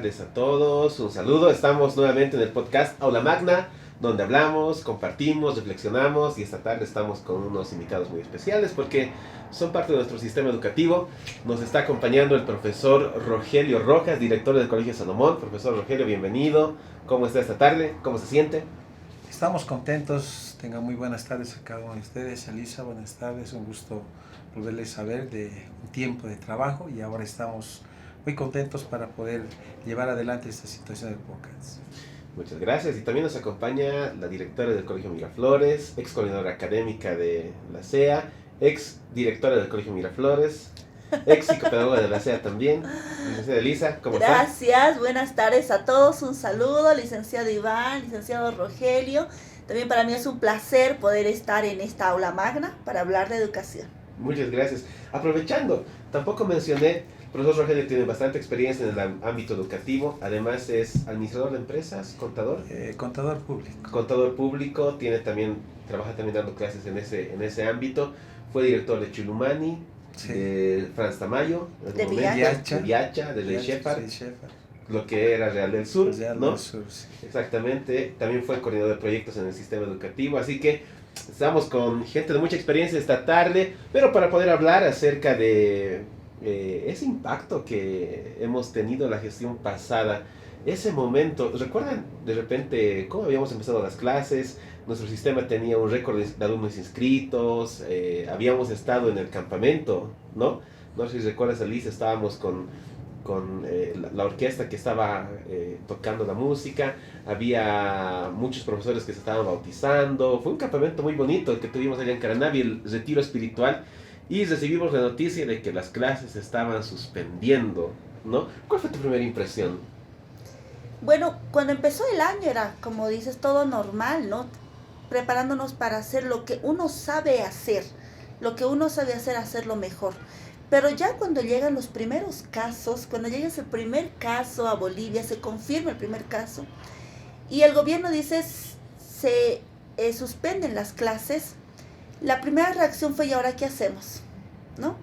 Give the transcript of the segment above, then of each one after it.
tardes a todos, un saludo. Estamos nuevamente en el podcast Aula Magna, donde hablamos, compartimos, reflexionamos y esta tarde estamos con unos invitados muy especiales porque son parte de nuestro sistema educativo. Nos está acompañando el profesor Rogelio Rojas, director del Colegio Salomón. Profesor Rogelio, bienvenido. ¿Cómo está esta tarde? ¿Cómo se siente? Estamos contentos, tengan muy buenas tardes a cada uno de ustedes. Elisa, buenas tardes, un gusto volverles a ver de un tiempo de trabajo y ahora estamos muy contentos para poder llevar adelante esta situación del podcast. Muchas gracias. Y también nos acompaña la directora del Colegio Miraflores, ex coordinadora académica de la CEA, ex directora del Colegio Miraflores, ex psicopedagoga de la CEA también. Licenciada Elisa, ¿cómo está? Gracias, buenas tardes a todos, un saludo, licenciado Iván, licenciado Rogelio. También para mí es un placer poder estar en esta aula magna para hablar de educación. Muchas gracias. Aprovechando, tampoco mencioné, el profesor Rogelio tiene bastante experiencia en el ámbito educativo, además es administrador de empresas, contador. Contador público. Contador público, trabaja también dando clases en ese ámbito, fue director de Chulumani, Sí. de Franz Tamayo, De Viacha, de Rey Shepard, lo que era Real del Sur, Real ¿no? del Sur, sí. Exactamente, también fue coordinador de proyectos en el sistema educativo, así que estamos con gente de mucha experiencia esta tarde, pero para poder hablar acerca de ese impacto que hemos tenido la gestión pasada, ese momento, ¿recuerdan de repente cómo habíamos empezado las clases? Nuestro sistema tenía un récord de alumnos inscritos, habíamos estado en el campamento, ¿no? No sé si recuerdas, Alice, estábamos con la orquesta que estaba tocando la música, había muchos profesores que se estaban bautizando, fue un campamento muy bonito el que tuvimos allá en Caranavi, el retiro espiritual, y recibimos la noticia de que las clases se estaban suspendiendo, ¿no? ¿Cuál fue tu primera impresión? Bueno, cuando empezó el año era, como dices, todo normal, ¿no? Preparándonos para hacer lo que uno sabe hacer, hacerlo mejor. Pero ya cuando llegan los primeros casos, cuando llega ese primer caso a Bolivia, se confirma el primer caso, y el gobierno dice se suspenden las clases, la primera reacción fue: ¿y ahora qué hacemos? ¿No?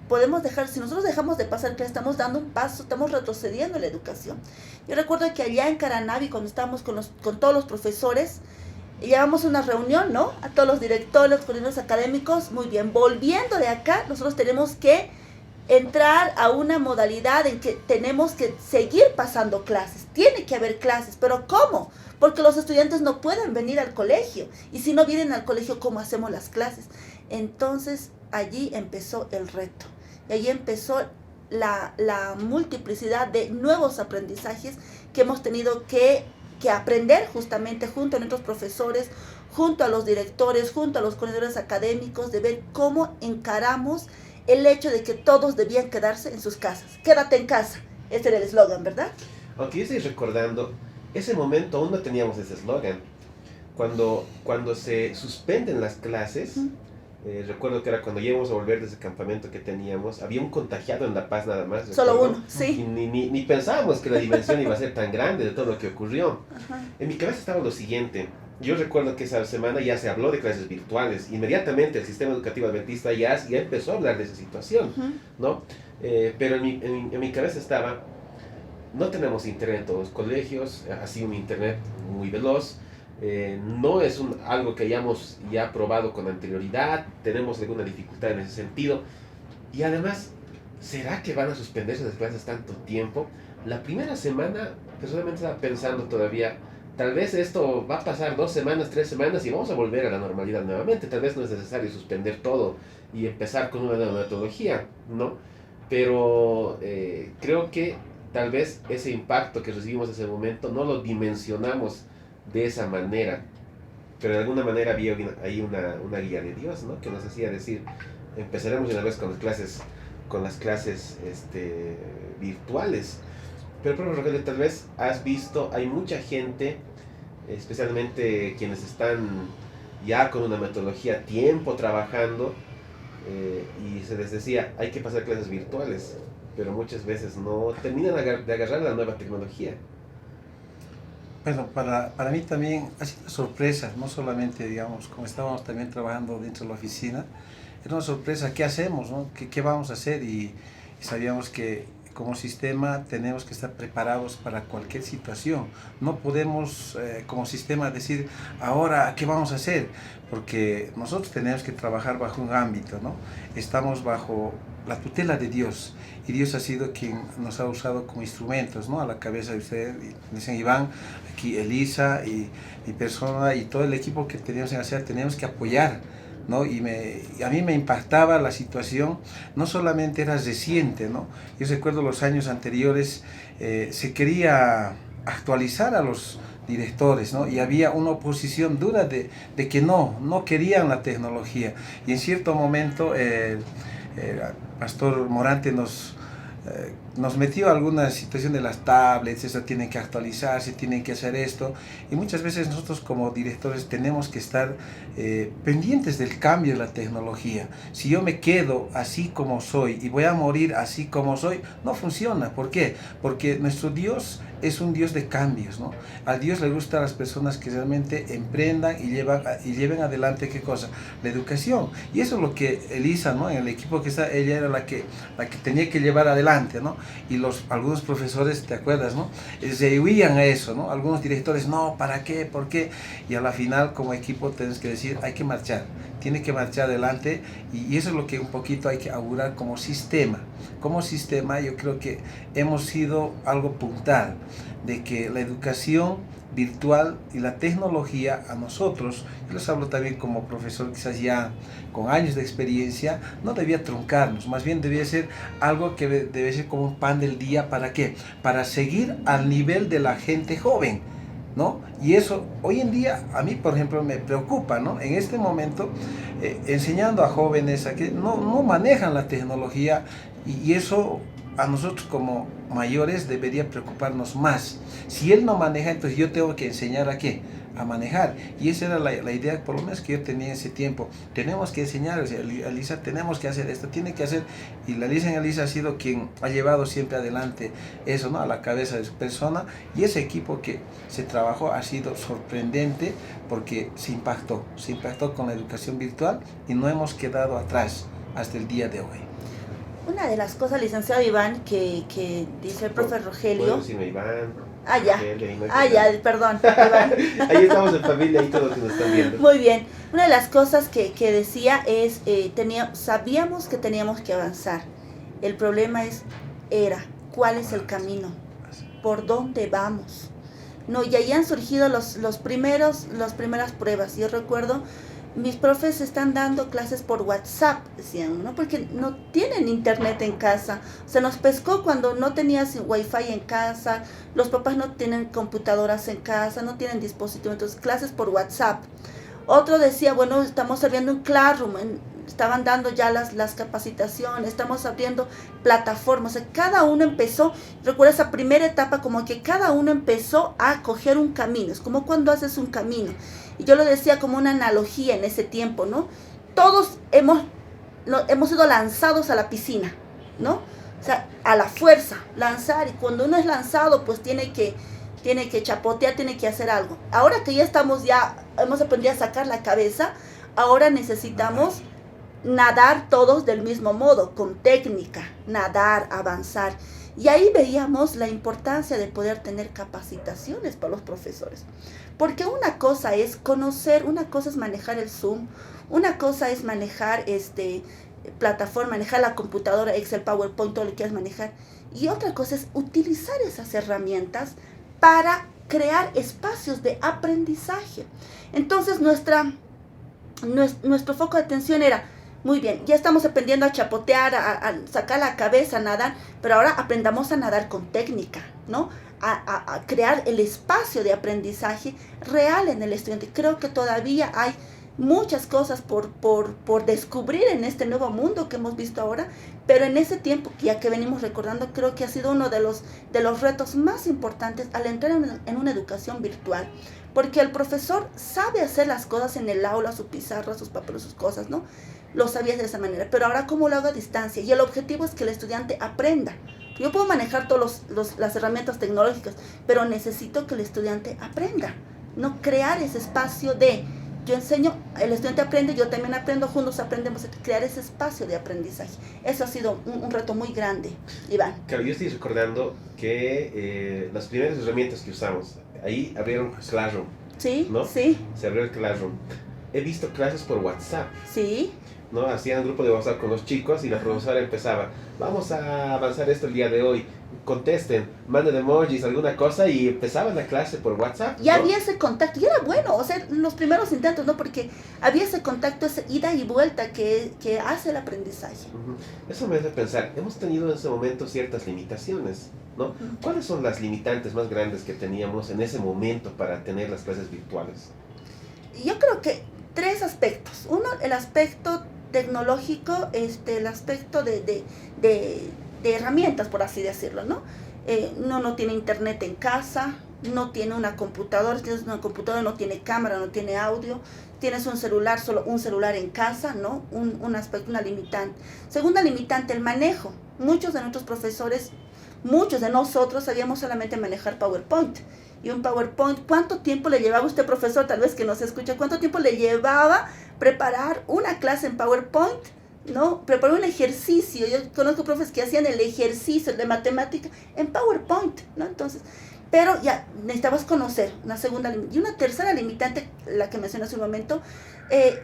Si nosotros dejamos de pasar clases, estamos dando un paso, estamos retrocediendo en la educación. Yo recuerdo que allá en Caranavi, cuando estábamos con todos los profesores, llevamos una reunión, ¿no? A todos los directores, los coordinadores académicos. Muy bien, volviendo de acá, nosotros tenemos que entrar a una modalidad en que tenemos que seguir pasando clases. Tiene que haber clases, pero ¿cómo? Porque los estudiantes no pueden venir al colegio. Y si no vienen al colegio, ¿cómo hacemos las clases? Entonces, allí empezó el reto. Y allí empezó la multiplicidad de nuevos aprendizajes que hemos tenido que aprender justamente junto a nuestros profesores, junto a los directores, junto a los coordinadores académicos, de ver cómo encaramos el hecho de que todos debían quedarse en sus casas. Quédate en casa. Ese era el eslogan, ¿verdad? Aunque yo estoy recordando, ese momento aún no teníamos ese eslogan. Cuando se suspenden las clases, recuerdo que era cuando íbamos a volver de ese campamento que teníamos, había un contagiado en La Paz nada más. Solo recuerdo, uno, sí. Y ni pensábamos que la dimensión iba a ser tan grande de todo lo que ocurrió. Ajá. En mi cabeza estaba lo siguiente. Yo recuerdo que esa semana ya se habló de clases virtuales. Inmediatamente el sistema educativo adventista ya empezó a hablar de esa situación, ¿no? Pero en mi cabeza estaba, no tenemos internet en todos los colegios, así un internet muy veloz. No es algo que hayamos ya probado con anterioridad, tenemos alguna dificultad en ese sentido. Y además, ¿será que van a suspenderse las clases tanto tiempo? La primera semana, personalmente estaba pensando todavía, tal vez esto va a pasar 2 semanas, 3 semanas y vamos a volver a la normalidad nuevamente. Tal vez no es necesario suspender todo y empezar con una nueva metodología, ¿no? Pero creo que tal vez ese impacto que recibimos en ese momento no lo dimensionamos de esa manera, pero de alguna manera había ahí una guía de Dios, ¿no? Que nos hacía decir, empezaremos de una vez con las clases virtuales. Pero, profe Rogelio, tal vez has visto, hay mucha gente, especialmente quienes están ya con una metodología tiempo trabajando, y se les decía, hay que pasar clases virtuales, pero muchas veces no terminan de agarrar la nueva tecnología. Bueno, para mí también ha sido una sorpresa, no solamente, digamos, como estábamos también trabajando dentro de la oficina, era una sorpresa, ¿qué hacemos, no? ¿Qué vamos a hacer? Y sabíamos que como sistema tenemos que estar preparados para cualquier situación. No podemos como sistema decir, ahora, ¿qué vamos a hacer? Porque nosotros tenemos que trabajar bajo un ámbito, ¿no? Estamos bajo la tutela de Dios, y Dios ha sido quien nos ha usado como instrumentos, ¿no? A la cabeza de ustedes, dicen Iván, aquí Elisa y mi persona y todo el equipo que teníamos en hacer, teníamos que apoyar, ¿no? Y a mí me impactaba la situación, no solamente era reciente, ¿no? Yo recuerdo los años anteriores, se quería actualizar a los directores, ¿no? Y había una oposición dura de que no querían la tecnología, y en cierto momento el pastor Morante nos metió a alguna situación de las tablets, eso tienen que actualizarse, tienen que hacer esto, y muchas veces nosotros como directores tenemos que estar pendientes del cambio de la tecnología. Si yo me quedo así como soy y voy a morir así como soy, no funciona. ¿Por qué? Porque nuestro Dios es un Dios de cambios, ¿no? A Dios le gusta a las personas que realmente emprendan y lleven adelante, ¿qué cosa? La educación. Y eso es lo que Elisa, ¿no? En el equipo que está, ella era la que tenía que llevar adelante, ¿no? Y algunos profesores, ¿te acuerdas, no? Se huían a eso, ¿no? Algunos directores, no, ¿para qué? ¿Por qué? Y a la final, como equipo, tienes que decir, hay que marchar, tiene que marchar adelante, y eso es lo que un poquito hay que augurar como sistema. Como sistema, yo creo que hemos sido algo puntal, de que la educación virtual y la tecnología a nosotros, yo les hablo también como profesor quizás ya con años de experiencia, no debía truncarnos, más bien debía ser algo que debe ser como un pan del día. ¿Para qué? Para seguir al nivel de la gente joven, ¿no? Y eso hoy en día a mí, por ejemplo, me preocupa, ¿no? En este momento, enseñando a jóvenes a que no manejan la tecnología, y eso a nosotros como mayores debería preocuparnos más. Si él no maneja, entonces yo tengo que enseñar a qué, a manejar. Y esa era la idea, por lo menos que yo tenía en ese tiempo. Tenemos que enseñar, o sea, Elisa, tenemos que hacer esto, tiene que hacer. Y la Elisa ha sido quien ha llevado siempre adelante eso, ¿no? A la cabeza de su persona. Y ese equipo que se trabajó ha sido sorprendente, porque se impactó con la educación virtual, y no hemos quedado atrás hasta el día de hoy. Una de las cosas, licenciado Iván, que dice el profe Rogelio... ¿Puedo decirme Iván? Ya. Perdón, Iván. Ahí estamos en familia, ahí todos nos están viendo. Muy bien. Una de las cosas que decía es, sabíamos que teníamos que avanzar. El problema ¿cuál es el camino? ¿Por dónde vamos? No, y ahí han surgido las primeras pruebas. Yo recuerdo, mis profes están dando clases por WhatsApp, decían, ¿no? Porque no tienen internet en casa. Se nos pescó cuando no tenías wifi en casa, los papás no tienen computadoras en casa, no tienen dispositivos, entonces clases por WhatsApp. Otro decía, bueno, estamos abriendo un Classroom, estaban dando ya las capacitaciones, estamos abriendo plataformas. O sea, cada uno empezó, recuerda esa primera etapa, como que cada uno empezó a coger un camino. Es como cuando haces un camino. Y yo lo decía como una analogía en ese tiempo, ¿no? Todos hemos sido lanzados a la piscina, ¿no? O sea, a la fuerza, lanzar. Y cuando uno es lanzado, pues tiene que chapotear, tiene que hacer algo. Ahora que hemos aprendido a sacar la cabeza, ahora necesitamos nadar todos del mismo modo, con técnica, nadar, avanzar. Y ahí veíamos la importancia de poder tener capacitaciones para los profesores. Porque una cosa es conocer, una cosa es manejar el Zoom, una cosa es manejar plataforma, manejar la computadora, Excel, PowerPoint, todo lo que quieras manejar. Y otra cosa es utilizar esas herramientas para crear espacios de aprendizaje. Entonces nuestro foco de atención era, muy bien, ya estamos aprendiendo a chapotear, a sacar la cabeza, a nadar, pero ahora aprendamos a nadar con técnica, ¿no? A crear el espacio de aprendizaje real en el estudiante. Creo que todavía hay muchas cosas por descubrir en este nuevo mundo que hemos visto ahora, pero en ese tiempo, ya que venimos recordando, creo que ha sido uno de los retos más importantes al entrar en una educación virtual, porque el profesor sabe hacer las cosas en el aula, su pizarra, sus papeles, sus cosas, ¿no? Lo sabía de esa manera, pero ahora ¿cómo lo hago a distancia? Y el objetivo es que el estudiante aprenda. Yo puedo manejar todas las herramientas tecnológicas, pero necesito que el estudiante aprenda, ¿no? Crear ese espacio de yo enseño, el estudiante aprende, yo también aprendo, juntos aprendemos a crear ese espacio de aprendizaje. Eso ha sido un reto muy grande, Iván. Claro, yo estoy recordando que las primeras herramientas que usamos, ahí abrieron Classroom, Sí, ¿no? sí, Se abrió el Classroom. He visto clases por WhatsApp, sí. ¿no? Hacían un grupo de WhatsApp con los chicos y la profesora empezaba, vamos a avanzar esto el día de hoy, contesten, manden emojis, alguna cosa, y empezaba la clase por WhatsApp, Ya ¿no? había ese contacto, y era bueno, o sea, los primeros intentos, ¿no? Porque había ese contacto, esa ida y vuelta que hace el aprendizaje. Ujú. Eso me hace pensar, hemos tenido en ese momento ciertas limitaciones, ¿no? Ujú. ¿Cuáles son las limitantes más grandes que teníamos en ese momento para tener las clases virtuales? Yo creo que tres aspectos. Uno, el aspecto tecnológico, el aspecto de herramientas, por así decirlo, ¿no? No tiene internet en casa, no tiene una computadora, si tienes una computadora no tiene cámara, no tiene audio, tienes un celular, solo un celular en casa, ¿no? Un aspecto, una limitante. Segunda limitante, el manejo. Muchos de nuestros profesores, muchos de nosotros sabíamos solamente manejar PowerPoint. Y un PowerPoint, ¿cuánto tiempo le llevaba usted, profesor, tal vez que no se escucha, cuánto tiempo le llevaba preparar una clase en PowerPoint? ¿No? Preparar un ejercicio. Yo conozco profes que hacían el ejercicio de matemática en PowerPoint, ¿no? Entonces, pero ya necesitabas conocer una segunda y una tercera limitante, la que mencioné hace un momento,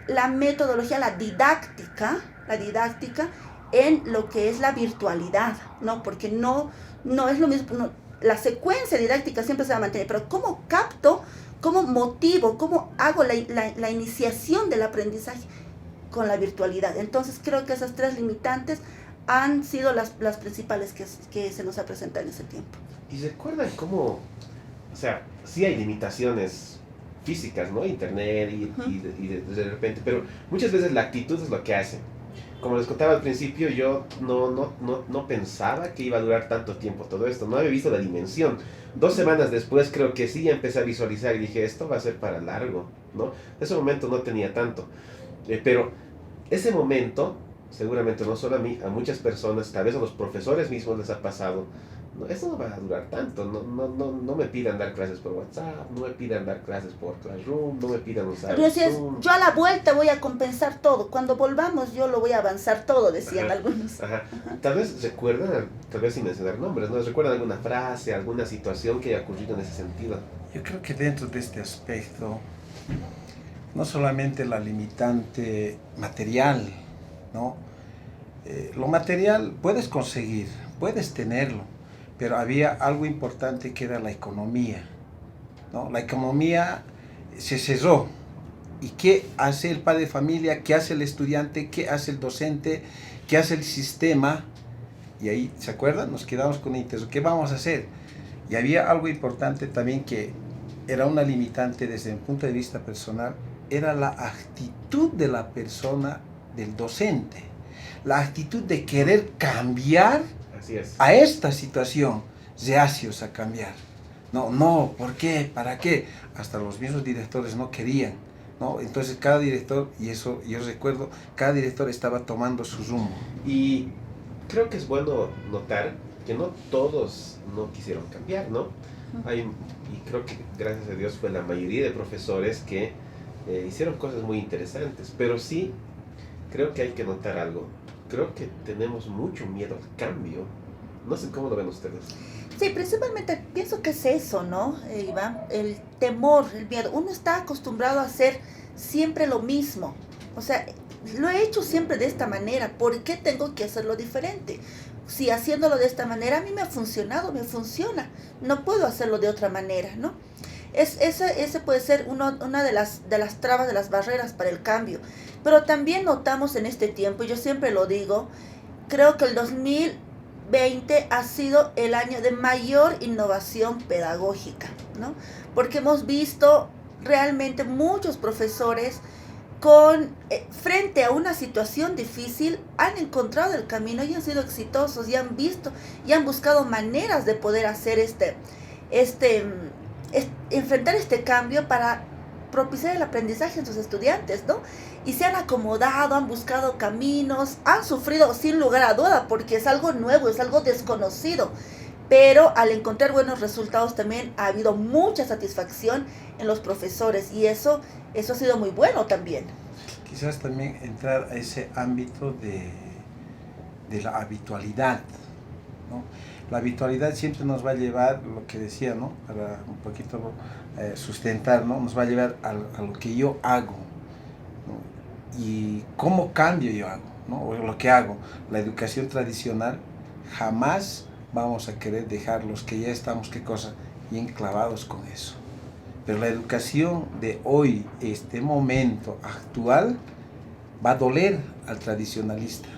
la metodología, la didáctica en lo que es la virtualidad, ¿no? Porque no es lo mismo, no, la secuencia didáctica siempre se va a mantener, pero ¿cómo capto, cómo motivo, cómo hago la iniciación del aprendizaje con la virtualidad? Entonces creo que esas tres limitantes han sido las principales que se nos ha presentado en ese tiempo. ¿Y recuerdan cómo, o sea, sí hay limitaciones físicas, ¿no? Internet de repente, pero muchas veces la actitud es lo que hace. Como les contaba al principio, yo no pensaba que iba a durar tanto tiempo todo esto, no había visto la dimensión. 2 semanas después creo que sí empecé a visualizar y dije, esto va a ser para largo, ¿no? En ese momento no tenía tanto, pero ese momento, seguramente no solo a mí, a muchas personas, tal vez a los profesores mismos les ha pasado, no, esto no va a durar tanto, no me pidan dar clases por WhatsApp, no me pidan dar clases por Classroom, no me pidan usar Zoom. Yo a la vuelta voy a compensar todo, cuando volvamos yo lo voy a avanzar todo, decían algunos. Ajá. Tal vez recuerdan, tal vez sin mencionar nombres, ¿no? ¿Recuerdan alguna frase, alguna situación que haya ocurrido en ese sentido? Yo creo que dentro de este aspecto, no solamente la limitante material, ¿no? Lo material puedes conseguir, puedes tenerlo, pero había algo importante que era la economía, ¿no? La economía se cerró. ¿Y qué hace el padre de familia? ¿Qué hace el estudiante? ¿Qué hace el docente? ¿Qué hace el sistema? Y ahí, ¿se acuerdan? Nos quedamos con el interés. ¿Qué vamos a hacer? Y había algo importante también que era una limitante desde mi punto de vista personal, era la actitud de la persona, del docente. La actitud de querer cambiar Así es. a esta situación, reacios a cambiar. No, ¿por qué? ¿Para qué? Hasta los mismos directores no querían, ¿no? Entonces cada director, y eso yo recuerdo, cada director estaba tomando su rumbo. Y creo que es bueno notar que no todos no quisieron cambiar, ¿no? Y creo que gracias a Dios fue la mayoría de profesores que hicieron cosas muy interesantes, pero sí creo que hay que notar algo. Creo que tenemos mucho miedo al cambio. No sé cómo lo ven ustedes. Sí, principalmente pienso que es eso, ¿no, Iván? El temor, el miedo. Uno está acostumbrado a hacer siempre lo mismo. O sea, lo he hecho siempre de esta manera. ¿Por qué tengo que hacerlo diferente? Si haciéndolo de esta manera a mí me ha funcionado, me funciona. No puedo hacerlo de otra manera, ¿no? Ese puede ser una de las trabas, de las barreras para el cambio. Pero también notamos en este tiempo, y yo siempre lo digo, creo que el 2020 ha sido el año de mayor innovación pedagógica, ¿no? Porque hemos visto realmente muchos profesores frente a una situación difícil, han encontrado el camino y han sido exitosos y han visto y han buscado maneras de poder hacer enfrentar este cambio para propiciar el aprendizaje en sus estudiantes, ¿no? Y se han acomodado, han buscado caminos, han sufrido sin lugar a duda, porque es algo nuevo, es algo desconocido, pero al encontrar buenos resultados también ha habido mucha satisfacción en los profesores y eso ha sido muy bueno también. Quizás también entrar a ese ámbito de la habitualidad, ¿no? La habitualidad siempre nos va a llevar, lo que decía, ¿no? Para un poquito sustentar, ¿no? Nos va a llevar a lo que yo hago, ¿no? Y cómo cambio yo hago, ¿no? O lo que hago. La educación tradicional jamás vamos a querer dejar los que ya estamos, ¿qué cosa? Bien clavados con eso. Pero la educación de hoy, este momento actual, va a doler al tradicionalista.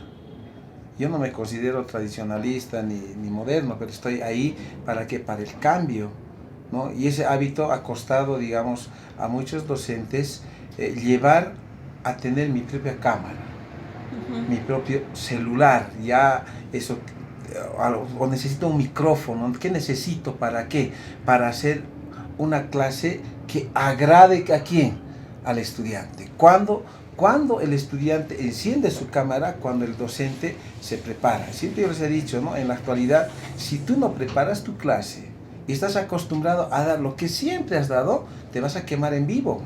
Yo no me considero tradicionalista ni moderno, pero estoy ahí ¿para qué? Para el cambio, ¿no? Y ese hábito ha costado, digamos, a muchos docentes llevar a tener mi propia cámara, mi propio celular, ya eso, o necesito un micrófono. ¿Qué necesito? ¿Para qué? Para hacer una clase que agrade a quién, al estudiante. Cuando el estudiante enciende su cámara, cuando el docente se prepara. Siempre yo les he dicho, ¿no? En la actualidad, si tú no preparas tu clase y estás acostumbrado a dar lo que siempre has dado, te vas a quemar en vivo,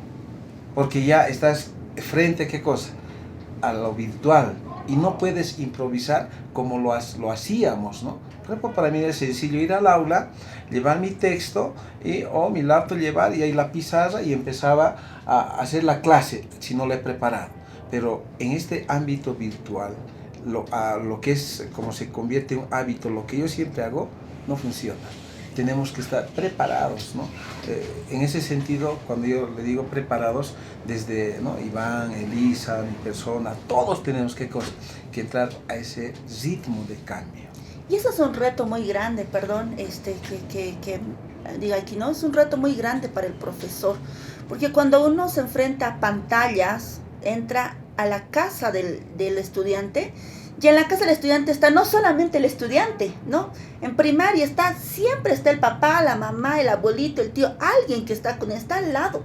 porque ya estás frente a qué cosa, a lo virtual, y no puedes improvisar como lo hacíamos, ¿no? Por ejemplo, para mí es sencillo ir al aula, llevar mi texto o mi laptop, llevar y ahí la pizarra y empezaba a hacer la clase si no la he preparado. Pero en este ámbito virtual, lo que es como se convierte en un hábito, lo que yo siempre hago, no funciona. Tenemos que estar preparados, ¿no? En ese sentido, cuando yo le digo preparados, desde, ¿no? Iván, Elisa, mi persona, todos tenemos que entrar a ese ritmo de cambio. Y eso es un reto muy grande, perdón, que diga aquí, ¿no? Es un reto muy grande para el profesor, porque cuando uno se enfrenta a pantallas, entra a la casa del estudiante, y en la casa del estudiante está no solamente el estudiante, ¿no? En primaria siempre está el papá, la mamá, el abuelito, el tío, alguien que está al lado.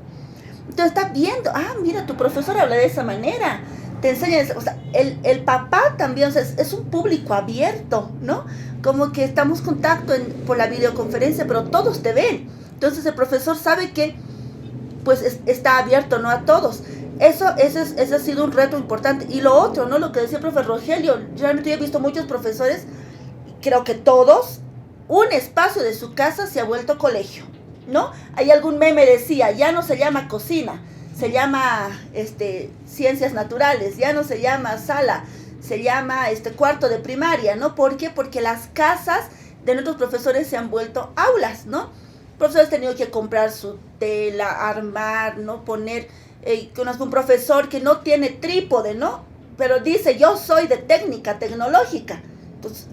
Entonces está viendo, mira, tu profesor habla de esa manera, te enseña, o sea, el papá también, o sea, es un público abierto, ¿no? Como que estamos en contacto por la videoconferencia, pero todos te ven. Entonces el profesor sabe que, pues, está abierto, ¿no? A todos. Ese ha sido un reto importante. Y lo otro, ¿no? Lo que decía el profe Rogelio, realmente yo he visto muchos profesores, creo que todos, un espacio de su casa se ha vuelto colegio, ¿no? Hay algún meme decía, ya no se llama cocina, se llama ciencias naturales, ya no se llama sala, se llama cuarto de primaria, ¿no? ¿Por qué? Porque las casas de nuestros profesores se han vuelto aulas, ¿no? Profesores han tenido que comprar su tela, armar, ¿no? Poner, conozco un profesor que no tiene trípode, ¿no? Pero dice, yo soy de técnica tecnológica. Entonces,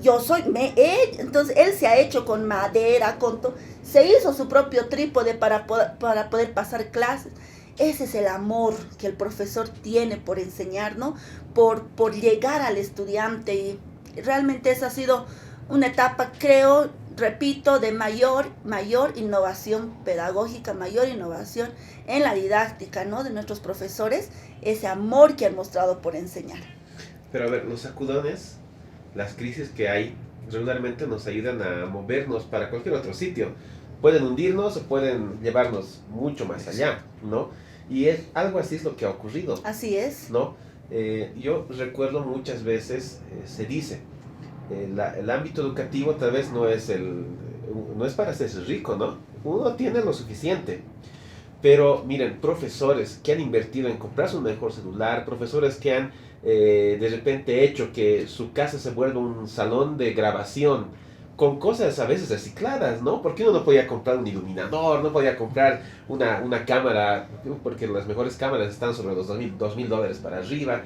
entonces él se ha hecho con madera, se hizo su propio trípode para poder pasar clases. Ese es el amor que el profesor tiene por enseñar, ¿no? Por llegar al estudiante. Y realmente esa ha sido una etapa, creo, repito, de mayor innovación pedagógica, mayor innovación en la didáctica, ¿no? De nuestros profesores, ese amor que han mostrado por enseñar. Pero a ver, los sacudones, las crisis que hay, regularmente nos ayudan a movernos para cualquier otro sitio. Pueden hundirnos o pueden llevarnos mucho más allá, ¿no? Y algo así es lo que ha ocurrido. Así es. ¿No? Yo recuerdo muchas veces, se dice, el ámbito educativo tal vez no es para hacerse rico, ¿no? Uno tiene lo suficiente. Pero miren, profesores que han invertido en comprarse un mejor celular, profesores que han de repente hecho que su casa se vuelva un salón de grabación, con cosas a veces recicladas, ¿no? Porque uno no podía comprar un iluminador, no podía comprar una cámara, porque las mejores cámaras están sobre los $2,000 para arriba.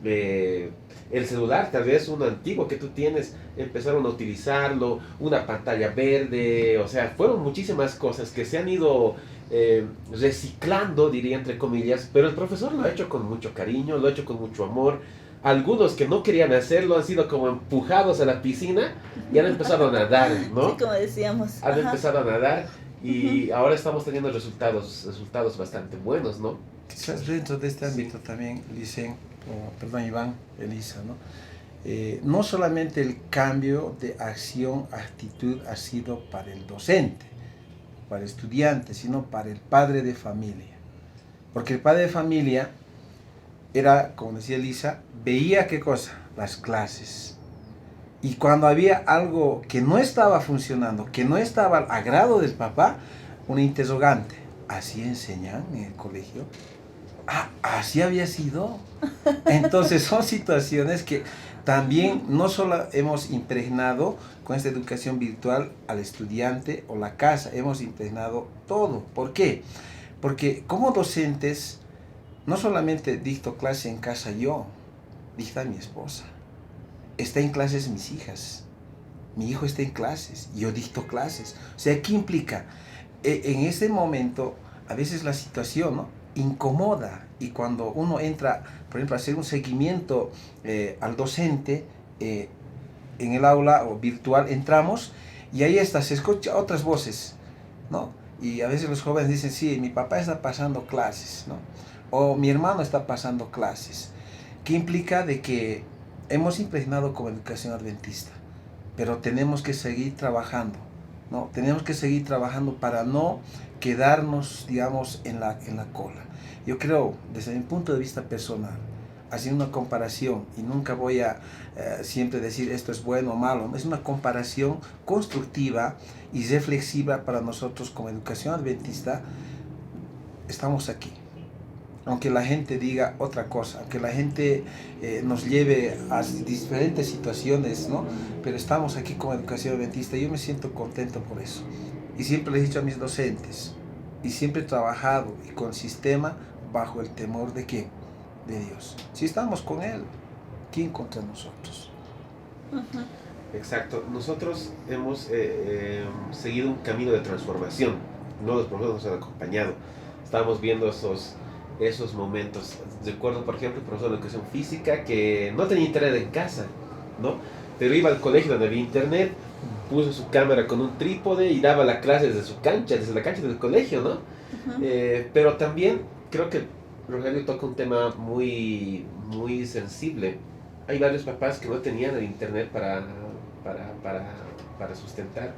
El celular, tal vez uno antiguo que tú tienes, empezaron a utilizarlo, una pantalla verde, o sea, fueron muchísimas cosas que se han ido reciclando, diría entre comillas, pero el profesor lo ha hecho con mucho cariño, lo ha hecho con mucho amor. Algunos que no querían hacerlo han sido como empujados a la piscina y han empezado a nadar, ¿no? Sí, como decíamos. Han empezado a nadar y ahora estamos teniendo resultados bastante buenos, ¿no? Quizás dentro de este ámbito también, Iván, Elisa, ¿no? no solamente el cambio de acción, actitud ha sido para el docente, para el estudiante, sino para el padre de familia. Porque el padre de familia era, como decía Elisa, veía qué cosa, las clases. Y cuando había algo que no estaba funcionando, que no estaba al agrado del papá, una interrogante. ¿Así enseñan en el colegio? Ah, así había sido. Entonces son situaciones que también no solo hemos impregnado con esta educación virtual al estudiante o la casa, hemos impregnado todo. ¿Por qué? Porque como docentes, no solamente dicto clase en casa yo, dicta mi esposa, está en clases mis hijas, mi hijo está en clases, yo dicto clases. O sea, ¿qué implica? En este momento, a veces la situación, ¿no?, incomoda, y cuando uno entra, por ejemplo, a hacer un seguimiento al docente en el aula o virtual, entramos y ahí está, se escucha otras voces, ¿no? Y a veces los jóvenes dicen, sí, mi papá está pasando clases, ¿no? O mi hermano está pasando clases. ¿Qué implica? De que hemos impregnado como educación adventista, pero tenemos que seguir trabajando, ¿no? Tenemos que seguir trabajando para no quedarnos, digamos, en la cola. Yo creo, desde mi punto de vista personal, haciendo una comparación, y nunca voy a siempre decir esto es bueno o malo, es una comparación constructiva y reflexiva para nosotros como educación adventista. Estamos aquí. Aunque la gente diga otra cosa, aunque la gente nos lleve a diferentes situaciones, ¿no? Pero estamos aquí como educación adventista y yo me siento contento por eso. Y siempre les he dicho a mis docentes, y siempre he trabajado y con sistema bajo el temor de ¿quién? De Dios. Si estamos con Él, ¿quién contra nosotros? Exacto. Nosotros hemos seguido un camino de transformación. No, los profesores nos han acompañado. Estábamos viendo esos momentos. Recuerdo, por ejemplo, el profesor de educación física que no tenía internet en casa, ¿no? Pero iba al colegio donde había internet, puso su cámara con un trípode y daba la clase desde su cancha, desde la cancha del colegio, ¿no? Pero también creo que Rogelio toca un tema muy, muy sensible. Hay varios papás que no tenían el internet para sustentar,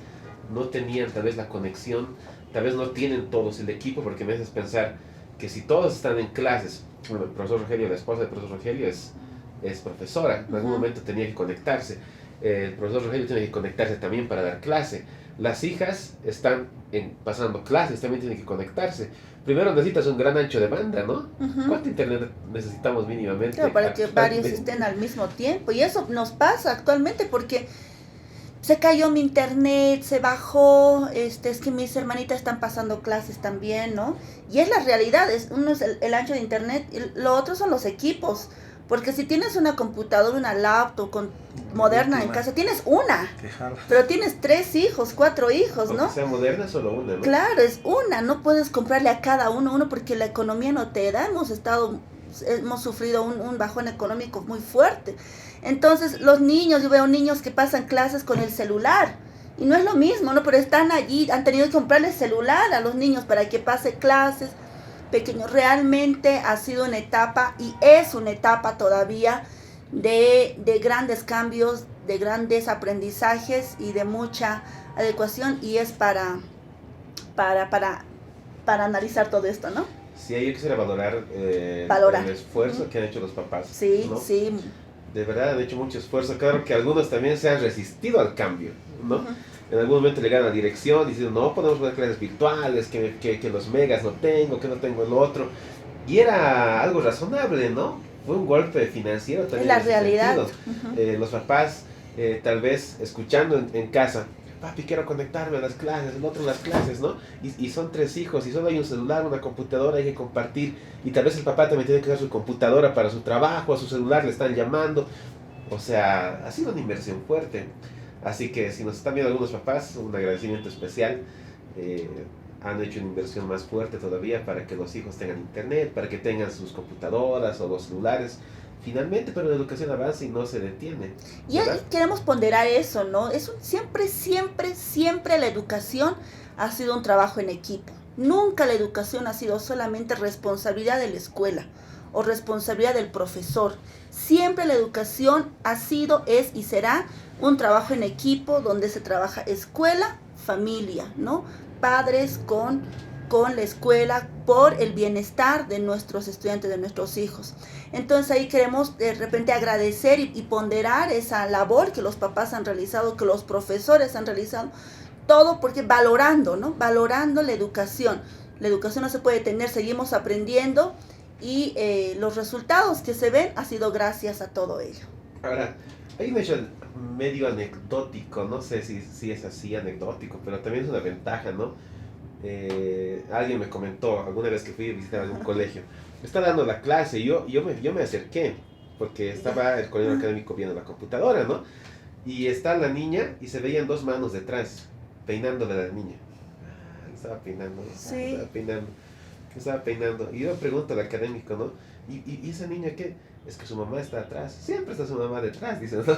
no tenían tal vez la conexión, tal vez no tienen todos el equipo, porque me haces pensar que si todos están en clases, bueno, el profesor Rogelio, la esposa del profesor Rogelio es profesora, en algún momento tenía que conectarse, el profesor Rogelio tiene que conectarse también para dar clase, las hijas están pasando clases, también tienen que conectarse. Primero necesitas un gran ancho de banda, ¿no? ¿Cuánto internet necesitamos mínimamente? Claro, para que varios estén al mismo tiempo, y eso nos pasa actualmente porque se cayó mi internet, se bajó, es que mis hermanitas están pasando clases también, ¿no? Y es la realidad, uno es el ancho de internet, y lo otro son los equipos. Porque si tienes una computadora, una laptop moderna en casa, tienes una, pero tienes 3 hijos, 4 hijos, ¿no? Aunque sea moderna, solo una, ¿no? Claro, es una, no puedes comprarle a cada uno porque la economía no te da, hemos sufrido un bajón económico muy fuerte. Entonces, los niños, yo veo niños que pasan clases con el celular, y no es lo mismo, ¿no? Pero están allí, han tenido que comprarle celular a los niños para que pase clases. Pequeño, realmente ha sido una etapa y es una etapa todavía de grandes cambios, de grandes aprendizajes y de mucha adecuación, y es para analizar todo esto, ¿no? Sí, yo quisiera valorar el esfuerzo que han hecho los papás. Sí, ¿no? sí. De verdad han hecho mucho esfuerzo. Claro que algunos también se han resistido al cambio, ¿no? En algún momento llegaron a la dirección diciendo, no podemos poner clases virtuales, que los megas no tengo, que no tengo el otro. Y era algo razonable, ¿no? Fue un golpe financiero también. Es la realidad. Los papás, tal vez escuchando en casa, papi, quiero conectarme a las clases, el otro a las clases, ¿no? Y son 3 hijos, y solo hay un celular, una computadora, hay que compartir. Y tal vez el papá también tiene que usar su computadora para su trabajo, a su celular le están llamando. O sea, ha sido una inversión fuerte. Así que si nos están viendo algunos papás, un agradecimiento especial. Han hecho una inversión más fuerte todavía para que los hijos tengan internet, para que tengan sus computadoras o los celulares. Finalmente, pero la educación avanza y no se detiene. Y queremos ponderar eso, ¿no? Siempre la educación ha sido un trabajo en equipo. Nunca la educación ha sido solamente responsabilidad de la escuela o responsabilidad del profesor. Siempre la educación ha sido, es y será un trabajo en equipo donde se trabaja escuela, familia, ¿no? Padres con la escuela por el bienestar de nuestros estudiantes, de nuestros hijos. Entonces ahí queremos de repente agradecer y ponderar esa labor que los papás han realizado, que los profesores han realizado, todo porque valorando, ¿no? Valorando la educación. La educación no se puede detener, seguimos aprendiendo y los resultados que se ven ha sido gracias a todo ello. Ahora, hay un hecho medio anecdótico, no sé si es así anecdótico, pero también es una ventaja, ¿no? Alguien me comentó alguna vez que fui a visitar algún colegio, está dando la clase y yo me acerqué, porque estaba el colegio académico viendo la computadora, ¿no? Y está la niña y se veían dos manos detrás, peinándole a la niña. Estaba peinando, Sí. estaba peinando. Y yo pregunto al académico, ¿no? ¿Y esa niña qué? Es que su mamá está atrás. Siempre está su mamá detrás, dice, ¿no?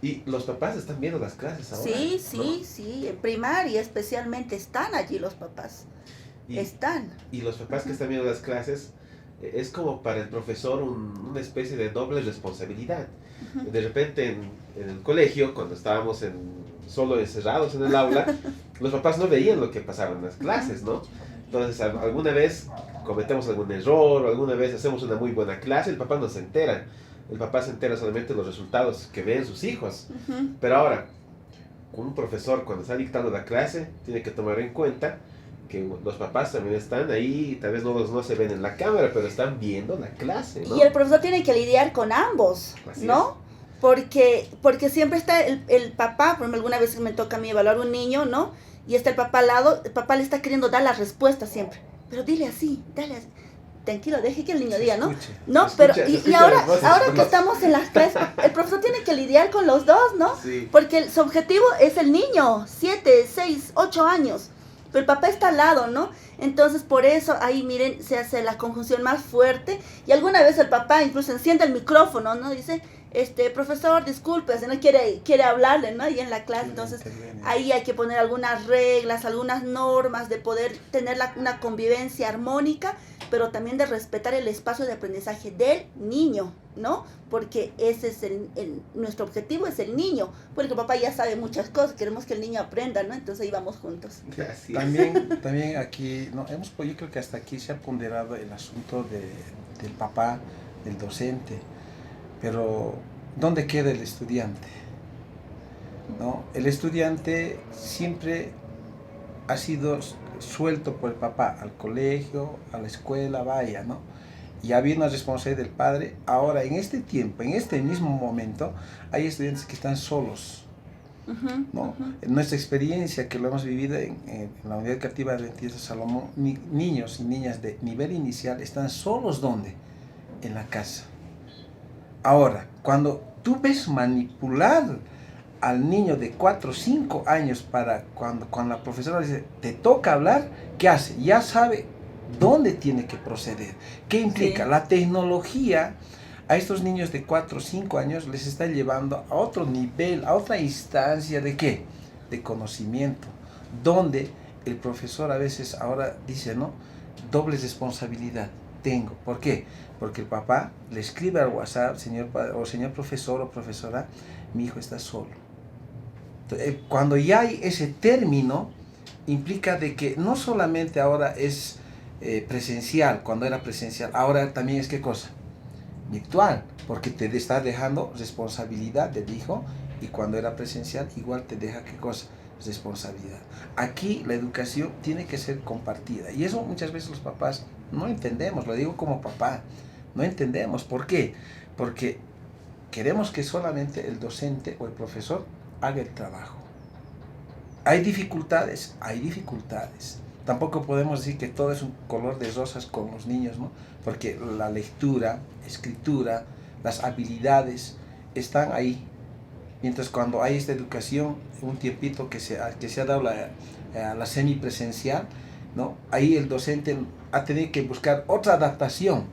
Y los papás están viendo las clases ahora. Sí, ¿no? sí, en primaria especialmente están allí los papás. Están. Y los papás que están viendo las clases, es como para el profesor una especie de doble responsabilidad. De repente en el colegio, cuando estábamos solo encerrados en el aula, los papás no veían lo que pasaba en las clases, ¿no? Entonces, alguna vez cometemos algún error, o alguna vez hacemos una muy buena clase, el papá no se entera. El papá se entera solamente de los resultados que ven sus hijos. Pero ahora, un profesor cuando está dictando la clase, tiene que tomar en cuenta que los papás también están ahí, tal vez no se ven en la cámara, pero están viendo la clase, ¿no? Y el profesor tiene que lidiar con ambos, Así ¿no? Porque siempre está el papá, por ejemplo, alguna vez me toca a mí evaluar un niño, ¿no? Y está el papá al lado, el papá le está queriendo dar la respuesta siempre. Pero dile así, tranquilo, deje que el niño diga, ¿no? No, pero y ahora que estamos en las clases, el profesor tiene que lidiar con los dos, ¿no? Sí. Porque su objetivo es el niño, 7, 6, 8 años. Pero el papá está al lado, ¿no? Entonces, por eso, ahí, miren, se hace la conjunción más fuerte. Y alguna vez el papá incluso enciende el micrófono, ¿no? Dice, profesor, disculpe, si no quiere hablarle, ¿no? Ahí en la clase. Entonces, ahí hay que poner algunas reglas, algunas normas de poder tener una convivencia armónica, pero también de respetar el espacio de aprendizaje del niño, ¿no? Porque ese es nuestro objetivo, es el niño, porque el papá ya sabe muchas cosas, queremos que el niño aprenda, ¿no? Entonces ahí vamos juntos. También aquí, no, yo creo que hasta aquí se ha ponderado el asunto del papá, del docente, pero ¿dónde queda el estudiante? ¿No? El estudiante siempre ha sido suelto por el papá al colegio, a la escuela, vaya, ¿no? Y había una responsabilidad del padre. Ahora, en este tiempo, en este mismo momento, hay estudiantes que están solos, ¿no? En nuestra experiencia, que lo hemos vivido en la Unidad Educativa Adventista Salomón, niños y niñas de nivel inicial están solos, ¿dónde? En la casa. Ahora, cuando tú ves manipular al niño de 4 o 5 años para cuando la profesora dice, te toca hablar, ¿qué hace? Ya sabe dónde tiene que proceder. ¿Qué implica? Sí. La tecnología a estos niños de 4 o 5 años les está llevando a otro nivel, a otra instancia de ¿qué? De conocimiento, donde el profesor a veces ahora dice, ¿no? Doble responsabilidad tengo. ¿Por qué? Porque el papá le escribe al WhatsApp, señor profesor o profesora, mi hijo está solo. Entonces, cuando ya hay ese término, implica de que no solamente ahora es presencial, cuando era presencial, ahora también es ¿qué cosa? Virtual, porque te está dejando responsabilidad del hijo, y cuando era presencial igual te deja ¿qué cosa? Responsabilidad. Aquí la educación tiene que ser compartida, y eso muchas veces los papás no entendemos, lo digo como papá, no entendemos. ¿Por qué? Porque queremos que solamente el docente o el profesor haga el trabajo. Hay dificultades, Tampoco podemos decir que todo es un color de rosas con los niños, ¿no? Porque la lectura, escritura, las habilidades están ahí. Mientras cuando hay esta educación, un tiempito que se ha dado la semipresencial, ¿no? Ahí el docente ha tenido que buscar otra adaptación.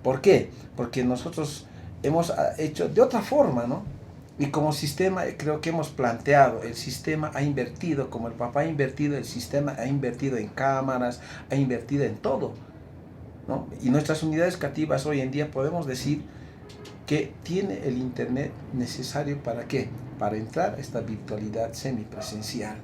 ¿Por qué? Porque nosotros hemos hecho de otra forma, ¿no? Y como sistema creo que hemos planteado, el sistema ha invertido, como el papá ha invertido, el sistema ha invertido en cámaras, ha invertido en todo. ¿no? Y nuestras unidades educativas hoy en día podemos decir que tiene el internet necesario para ¿qué? Para entrar a esta virtualidad semipresencial,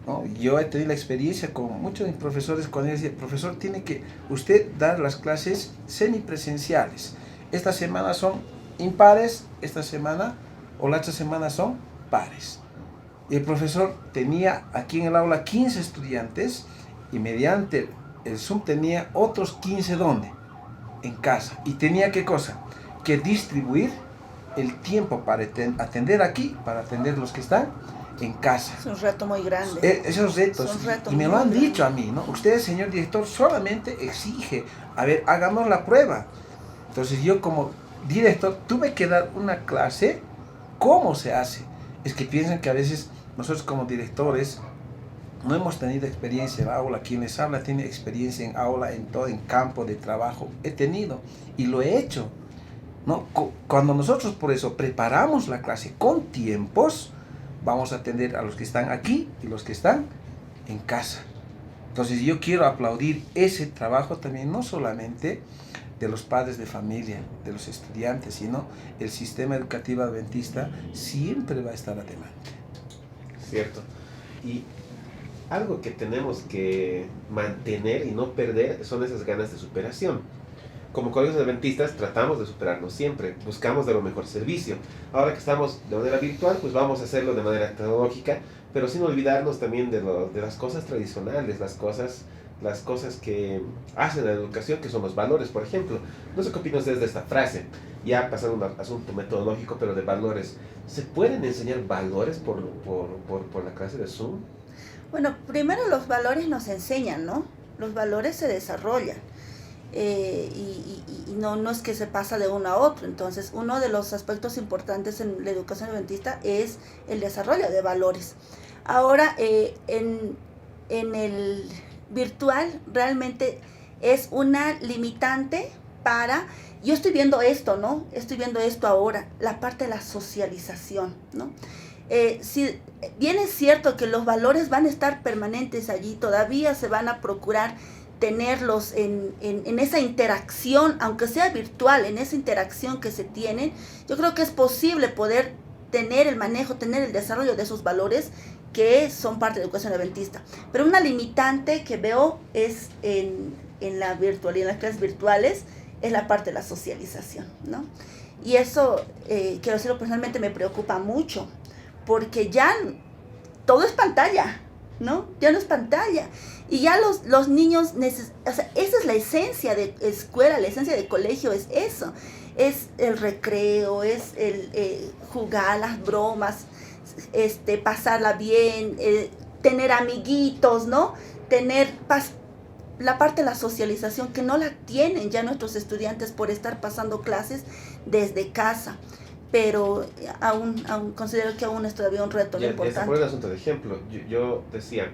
¿no? Yo he tenido la experiencia con muchos de mis profesores cuando ellos decían, profesor, tiene que usted dar las clases semipresenciales. Esta semana son impares, esta semana o la otra semana son pares. Y el profesor tenía aquí en el aula 15 estudiantes y mediante el Zoom tenía otros 15 ¿dónde? En casa. Y tenía ¿qué cosa? Que distribuir el tiempo para atender aquí, para atender los que están en casa. Es un reto muy grande. Esos retos, y me lo han dicho a mí, ¿no? Usted, señor director, solamente exige, a ver, hagamos la prueba. Entonces yo como director tuve que dar una clase, ¿cómo se hace? Es que piensan que a veces nosotros como directores no hemos tenido experiencia en aula. Quien les habla tiene experiencia en aula, en todo, en campo de trabajo. He tenido y lo he hecho, ¿no? Cuando nosotros por eso preparamos la clase con tiempos, vamos a atender a los que están aquí y los que están en casa. Entonces yo quiero aplaudir ese trabajo también, no solamente de los padres de familia, de los estudiantes, sino el sistema educativo adventista siempre va a estar adelante. Cierto. Y algo que tenemos que mantener y no perder son esas ganas de superación. Como colegios adventistas tratamos de superarnos siempre, buscamos dar un mejor servicio. Ahora que estamos de manera virtual, pues vamos a hacerlo de manera tecnológica, pero sin olvidarnos también de las cosas tradicionales, las cosas que hacen la educación, que son los valores, por ejemplo. No sé qué opinas desde esta frase, ya pasando a un asunto metodológico, pero de valores. ¿Se pueden enseñar valores por la clase de Zoom? Bueno, primero los valores nos enseñan, ¿no? Los valores se desarrollan. Y no es que se pasa de uno a otro. Entonces, uno de los aspectos importantes en la educación adventista es el desarrollo de valores. Ahora, en el virtual realmente es una limitante para... Yo estoy viendo esto, ¿no? Estoy viendo esto ahora, la parte de la socialización, ¿no? Si bien es cierto que los valores van a estar permanentes allí, todavía se van a procurar tenerlos en esa interacción, aunque sea virtual, en esa interacción que se tienen. Yo creo que es posible poder tener el manejo, tener el desarrollo de esos valores que son parte de la educación adventista. Pero una limitante que veo es en la virtualidad, en las clases virtuales, es la parte de la socialización, ¿no? Y eso, quiero decirlo personalmente, me preocupa mucho, porque ya todo es pantalla, ¿no? Ya no es pantalla. Y ya los niños, o sea, esa es la esencia de escuela, la esencia de colegio es eso. Es el recreo, es el jugar, las bromas, pasarla bien, tener amiguitos, ¿no? Tener la parte de la socialización que no la tienen ya nuestros estudiantes por estar pasando clases desde casa. Pero aún considero que aún es todavía un reto importante. Por el asunto de ejemplo, yo decía,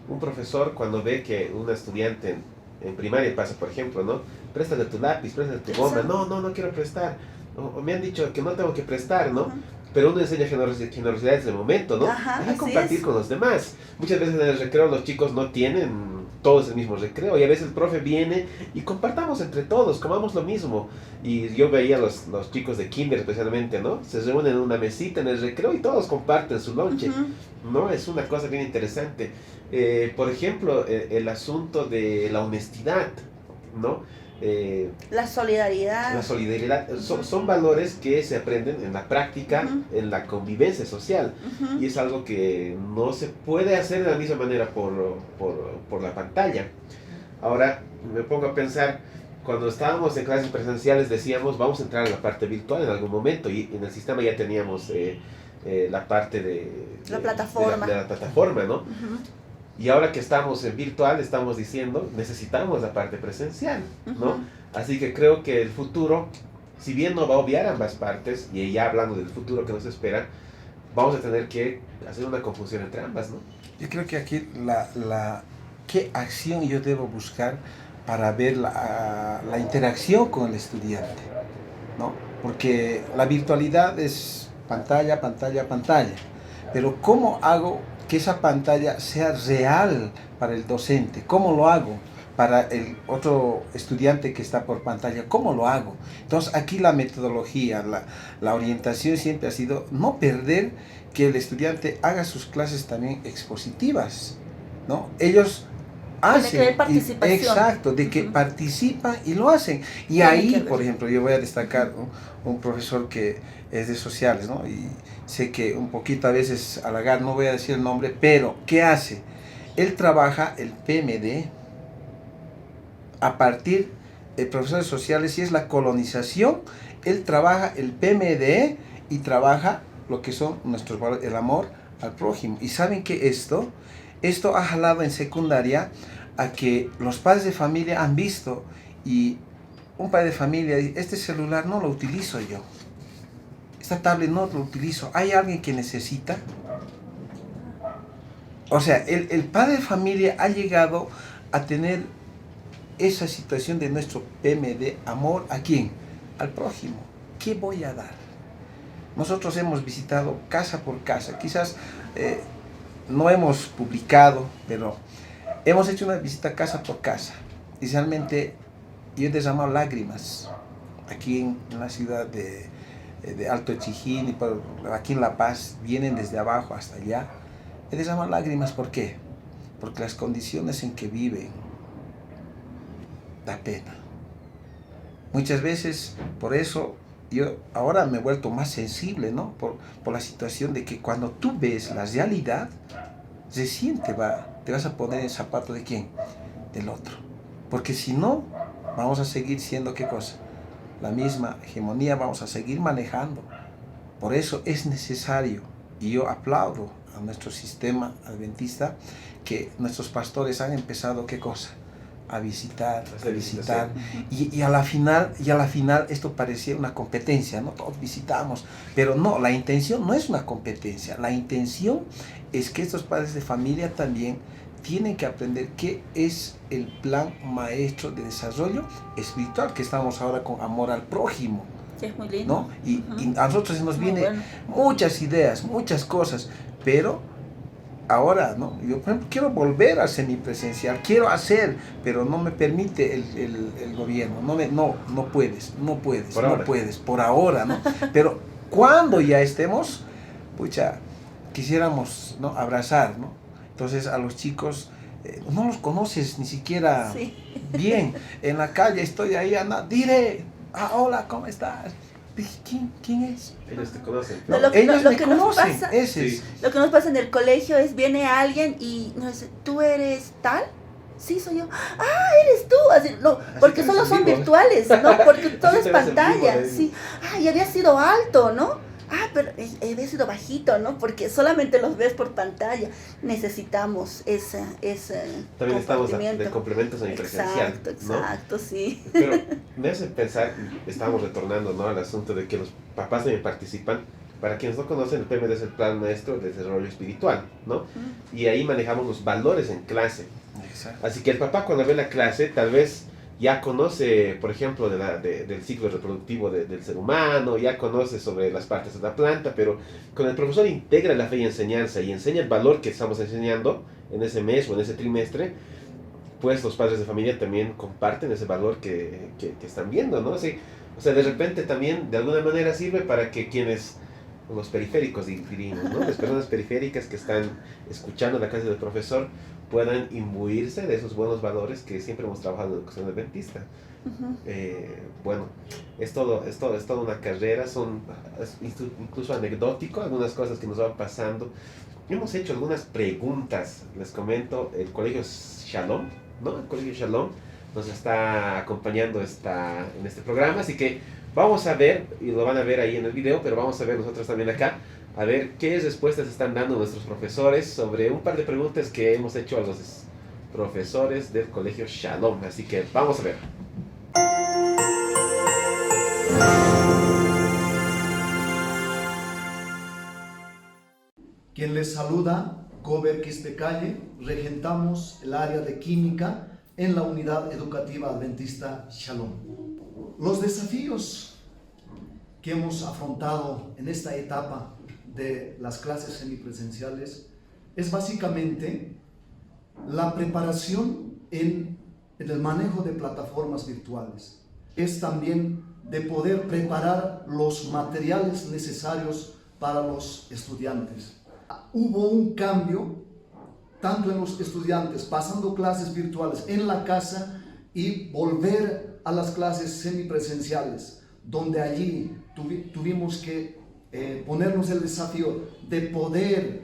un profesor cuando ve que un estudiante en primaria pasa, por ejemplo, ¿no? Préstate tu lápiz, préstate tu goma, no quiero prestar, o me han dicho que no tengo que prestar, ¿no? Pero uno enseña generosidad desde el momento, ¿no? Hay que compartir con los demás. Muchas veces en el recreo los chicos no tienen todos el mismo recreo y a veces el profe viene y compartamos entre todos, comamos lo mismo. Y yo veía a los chicos de kinder especialmente, ¿no? Se reúnen en una mesita en el recreo y todos comparten su lonche, ¿no? Es una cosa bien interesante. Por ejemplo, el asunto de la honestidad, ¿no? La solidaridad. La solidaridad son valores que se aprenden en la práctica, en la convivencia social, y es algo que no se puede hacer de la misma manera por la pantalla. Ahora me pongo a pensar, cuando estábamos en clases presenciales decíamos vamos a entrar a la parte virtual en algún momento, y en el sistema ya teníamos la parte de la plataforma, de la plataforma, ¿no? Y ahora que estamos en virtual, estamos diciendo, necesitamos la parte presencial, ¿no? Así que creo que el futuro, si bien no va a obviar ambas partes, y ya hablando del futuro que nos espera, vamos a tener que hacer una confusión entre ambas, ¿no? Yo creo que aquí ¿qué acción yo debo buscar para ver la interacción con el estudiante, ¿no? Porque la virtualidad es pantalla, pantalla, pantalla. Pero ¿cómo hago que esa pantalla sea real para el docente? ¿Cómo lo hago? para el otro estudiante que está por pantalla, ¿cómo lo hago? Entonces aquí la metodología, la orientación siempre ha sido no perder que el estudiante haga sus clases también expositivas, ¿no? Ellos hacen, tiene que haber participación. exacto, de que participan y lo hacen. Y Tiene ahí, por ejemplo, yo voy a destacar un profesor que es de sociales, ¿no? Y sé que un poquito a veces halagar, no voy a decir el nombre, pero ¿qué hace? Él trabaja el PMD a partir de profesores sociales, y es la colonización, él trabaja el PMD y trabaja lo que son nuestros valores, el amor al prójimo. Y saben que esto ha jalado en secundaria a que los padres de familia han visto, y un padre de familia dice, este celular no lo utilizo yo, esta tablet no lo utilizo, ¿hay alguien que necesita? O sea, el padre de familia ha llegado a tener esa situación de nuestro PMD, amor, ¿a quién? Al prójimo. ¿Qué voy a dar? Nosotros hemos visitado casa por casa, quizás no hemos publicado, pero hemos hecho una visita casa por casa. Y realmente yo he derramado lágrimas aquí en la ciudad de Alto Chijín, y aquí en La Paz, vienen desde abajo hasta allá. He derramado lágrimas, ¿por qué? Porque las condiciones en que viven da pena. Muchas veces, por eso, yo ahora me he vuelto más sensible, ¿no? Por la situación de que cuando tú ves la realidad, recién te vas a poner en zapato de quién, del otro. Porque si no, vamos a seguir siendo, ¿qué cosa? La misma hegemonía vamos a seguir manejando. Por eso es necesario, y yo aplaudo a nuestro sistema adventista, que nuestros pastores han empezado, ¿qué cosa? A visitar. Y a la final esto parecía una competencia, ¿no? Todos visitamos, pero no, la intención no es una competencia, la intención es que estos padres de familia también tienen que aprender qué es el plan maestro de desarrollo espiritual, que estamos ahora con amor al prójimo. Es muy lindo. ¿No? Y a nosotros se nos vienen muchas ideas, muchas cosas, pero ahora, ¿no? Yo, por ejemplo, quiero volver a semipresencial, quiero hacer, pero no me permite el gobierno, no puedes, por ahora, ¿no? Pero cuando ya estemos, pucha, quisiéramos, ¿no? Abrazar, ¿no? Entonces a los chicos, no los conoces ni siquiera bien, en la calle estoy ahí, diré, hola, ¿cómo estás? ¿Quién es? Ellos te conocen. No, ellos me conocen. Lo que nos pasa en el colegio es, viene alguien y nos dice, ¿tú eres tal? Sí, soy yo. ¡Ah, eres tú! Así, no, porque solo son virtuales, ¿no? Porque todo es pantalla. Sí. Y había sido alto, ¿no? Pero había sido bajito, ¿no? Porque solamente los ves por pantalla. Necesitamos ese también estamos de complementos semipresencial. Exacto, ¿no? Sí. Pero me hace pensar, estábamos retornando, ¿no?, al asunto de que los papás también participan. Para quienes no conocen, el PMD es el Plan Maestro de Desarrollo Espiritual, ¿no? Y ahí manejamos los valores en clase. Exacto. Así que el papá, cuando ve la clase, tal vez ya conoce, por ejemplo, del ciclo reproductivo del ser humano, ya conoce sobre las partes de la planta, pero cuando el profesor integra la fe y enseñanza y enseña el valor que estamos enseñando en ese mes o en ese trimestre, pues los padres de familia también comparten ese valor que están viendo, ¿no? Sí, o sea, de repente también, de alguna manera, sirve para que quienes, los periféricos diríamos, ¿no?, las personas periféricas que están escuchando la clase del profesor, puedan imbuirse de esos buenos valores que siempre hemos trabajado en la educación adventista. Bueno, es toda una carrera, es incluso anecdótico algunas cosas que nos van pasando. Hemos hecho algunas preguntas, les comento, el Colegio Shalom, ¿no? El Colegio Shalom nos está acompañando en este programa, así que vamos a ver, y lo van a ver ahí en el video, pero vamos a ver nosotros también acá, a ver qué respuestas están dando nuestros profesores sobre un par de preguntas que hemos hecho a los profesores del Colegio Shalom. Así que vamos a ver. Quien les saluda, Gober Quispecalle, regentamos el área de química en la unidad educativa adventista Shalom. Los desafíos que hemos afrontado en esta etapa de las clases semipresenciales es básicamente la preparación en en el manejo de plataformas virtuales. Es también de poder preparar los materiales necesarios para los estudiantes. Hubo un cambio tanto en los estudiantes pasando clases virtuales en la casa y volver a las clases semipresenciales, donde allí tuvimos que ponernos el desafío de poder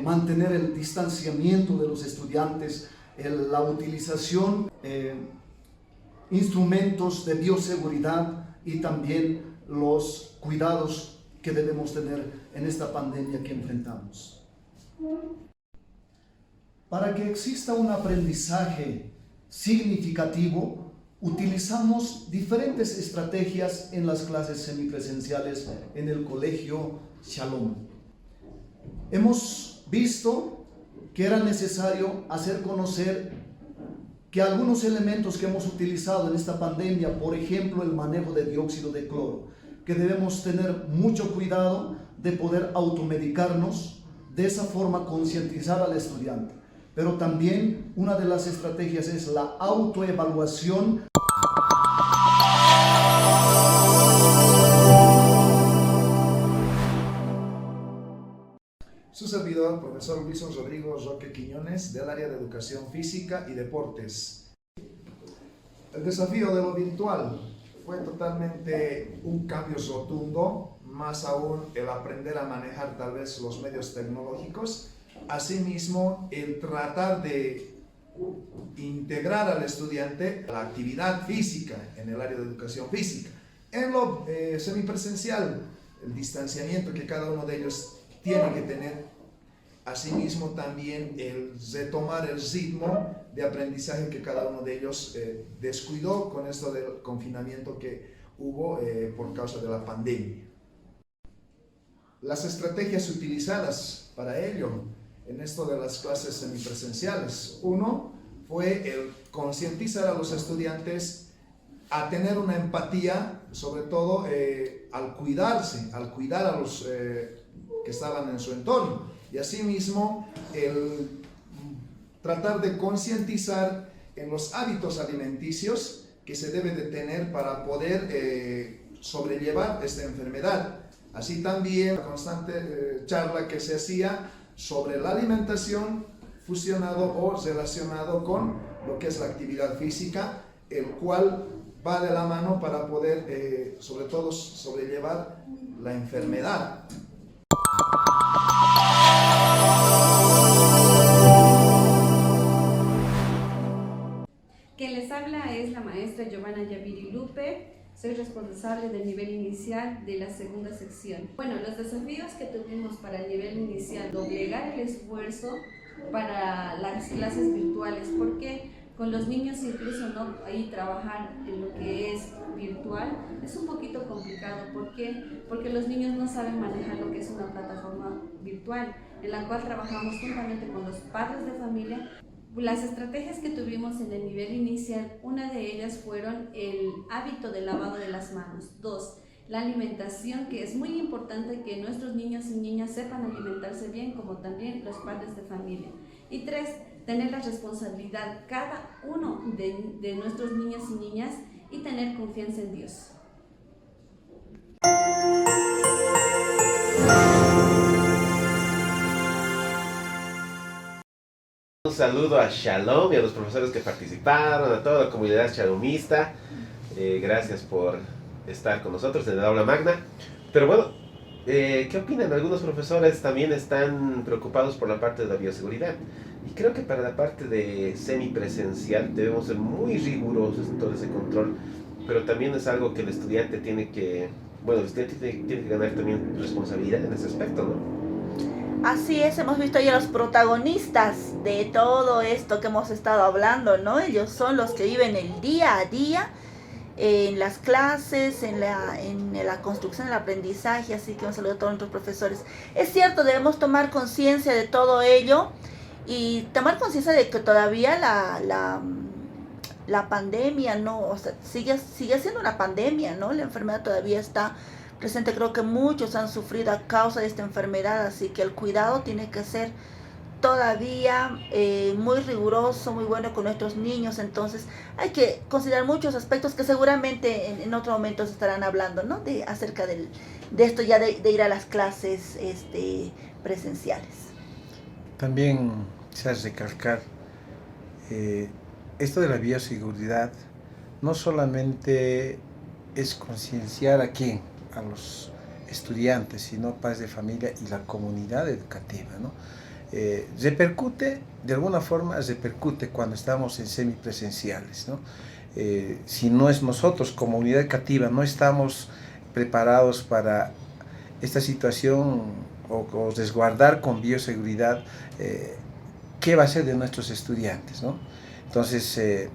mantener el distanciamiento de los estudiantes, la utilización instrumentos de bioseguridad y también los cuidados que debemos tener en esta pandemia que enfrentamos. Para que exista un aprendizaje significativo, utilizamos diferentes estrategias en las clases semipresenciales en el Colegio Shalom. Hemos visto que era necesario hacer conocer que algunos elementos que hemos utilizado en esta pandemia, por ejemplo el manejo de dióxido de cloro, que debemos tener mucho cuidado de poder automedicarnos, de esa forma concientizar al estudiante. Pero también una de las estrategias es la autoevaluación. Su servidor, profesor Wilson Rodrigo Roque Quiñones, del área de Educación Física y Deportes. El desafío de lo virtual fue totalmente un cambio rotundo, más aún el aprender a manejar tal vez los medios tecnológicos. Asimismo, el tratar de integrar al estudiante a la actividad física en el área de educación física. En lo semipresencial, el distanciamiento que cada uno de ellos tiene que tener. Asimismo, también el retomar el ritmo de aprendizaje que cada uno de ellos descuidó con esto del confinamiento que hubo por causa de la pandemia. Las estrategias utilizadas para ello en esto de las clases semipresenciales. Uno fue el concientizar a los estudiantes a tener una empatía, sobre todo al cuidarse, al cuidar a los que estaban en su entorno. Y asimismo, el tratar de concientizar en los hábitos alimenticios que se debe de tener para poder sobrellevar esta enfermedad. Así también la constante charla que se hacía sobre la alimentación fusionado o relacionado con lo que es la actividad física, el cual va de la mano para poder sobre todo sobrellevar la enfermedad. Quien les habla es la maestra Giovanna Yaviri Lupe. Soy responsable del nivel inicial de la segunda sección. Bueno, los desafíos que tuvimos para el nivel inicial, doblegar el esfuerzo para las clases virtuales, porque con los niños incluso no ahí trabajar en lo que es virtual es un poquito complicado. ¿Por qué? Porque los niños no saben manejar lo que es una plataforma virtual, en la cual trabajamos juntamente con los padres de familia. Las estrategias que tuvimos en el nivel inicial, una de ellas fueron el hábito de lavado de las manos. 2, la alimentación, que es muy importante que nuestros niños y niñas sepan alimentarse bien, como también los padres de familia. Y 3, tener la responsabilidad cada uno de nuestros niños y niñas y tener confianza en Dios. Un saludo a Shalom y a los profesores que participaron, a toda la comunidad shalomista. Gracias por estar con nosotros en el aula magna. Pero bueno, ¿qué opinan? Algunos profesores también están preocupados por la parte de la bioseguridad. Y creo que para la parte de semipresencial debemos ser muy rigurosos en todo ese control. Pero también es algo que el estudiante tiene que, bueno, el estudiante tiene que ganar también responsabilidad en ese aspecto, ¿no? Así es, hemos visto ya los protagonistas de todo esto que hemos estado hablando, ¿no? Ellos son los que viven el día a día en las clases, en la construcción del aprendizaje, así que un saludo a todos nuestros profesores. Es cierto, debemos tomar conciencia de todo ello y tomar conciencia de que todavía la pandemia, ¿no? O sea, sigue siendo una pandemia, ¿no? La enfermedad todavía está presente. Creo que muchos han sufrido a causa de esta enfermedad, así que el cuidado tiene que ser todavía muy riguroso, muy bueno con nuestros niños, entonces hay que considerar muchos aspectos que seguramente en otro momento se estarán hablando, ¿no? Acerca de esto ya de ir a las clases presenciales. También se hace recalcar esto de la bioseguridad, no solamente es concienciar a quién, a los estudiantes, sino padres de familia y la comunidad educativa, ¿no? Repercute, de alguna forma repercute cuando estamos en semipresenciales, ¿no? Si no es nosotros como unidad educativa, no estamos preparados para esta situación o resguardar con bioseguridad, ¿qué va a ser de nuestros estudiantes, ¿no? Entonces,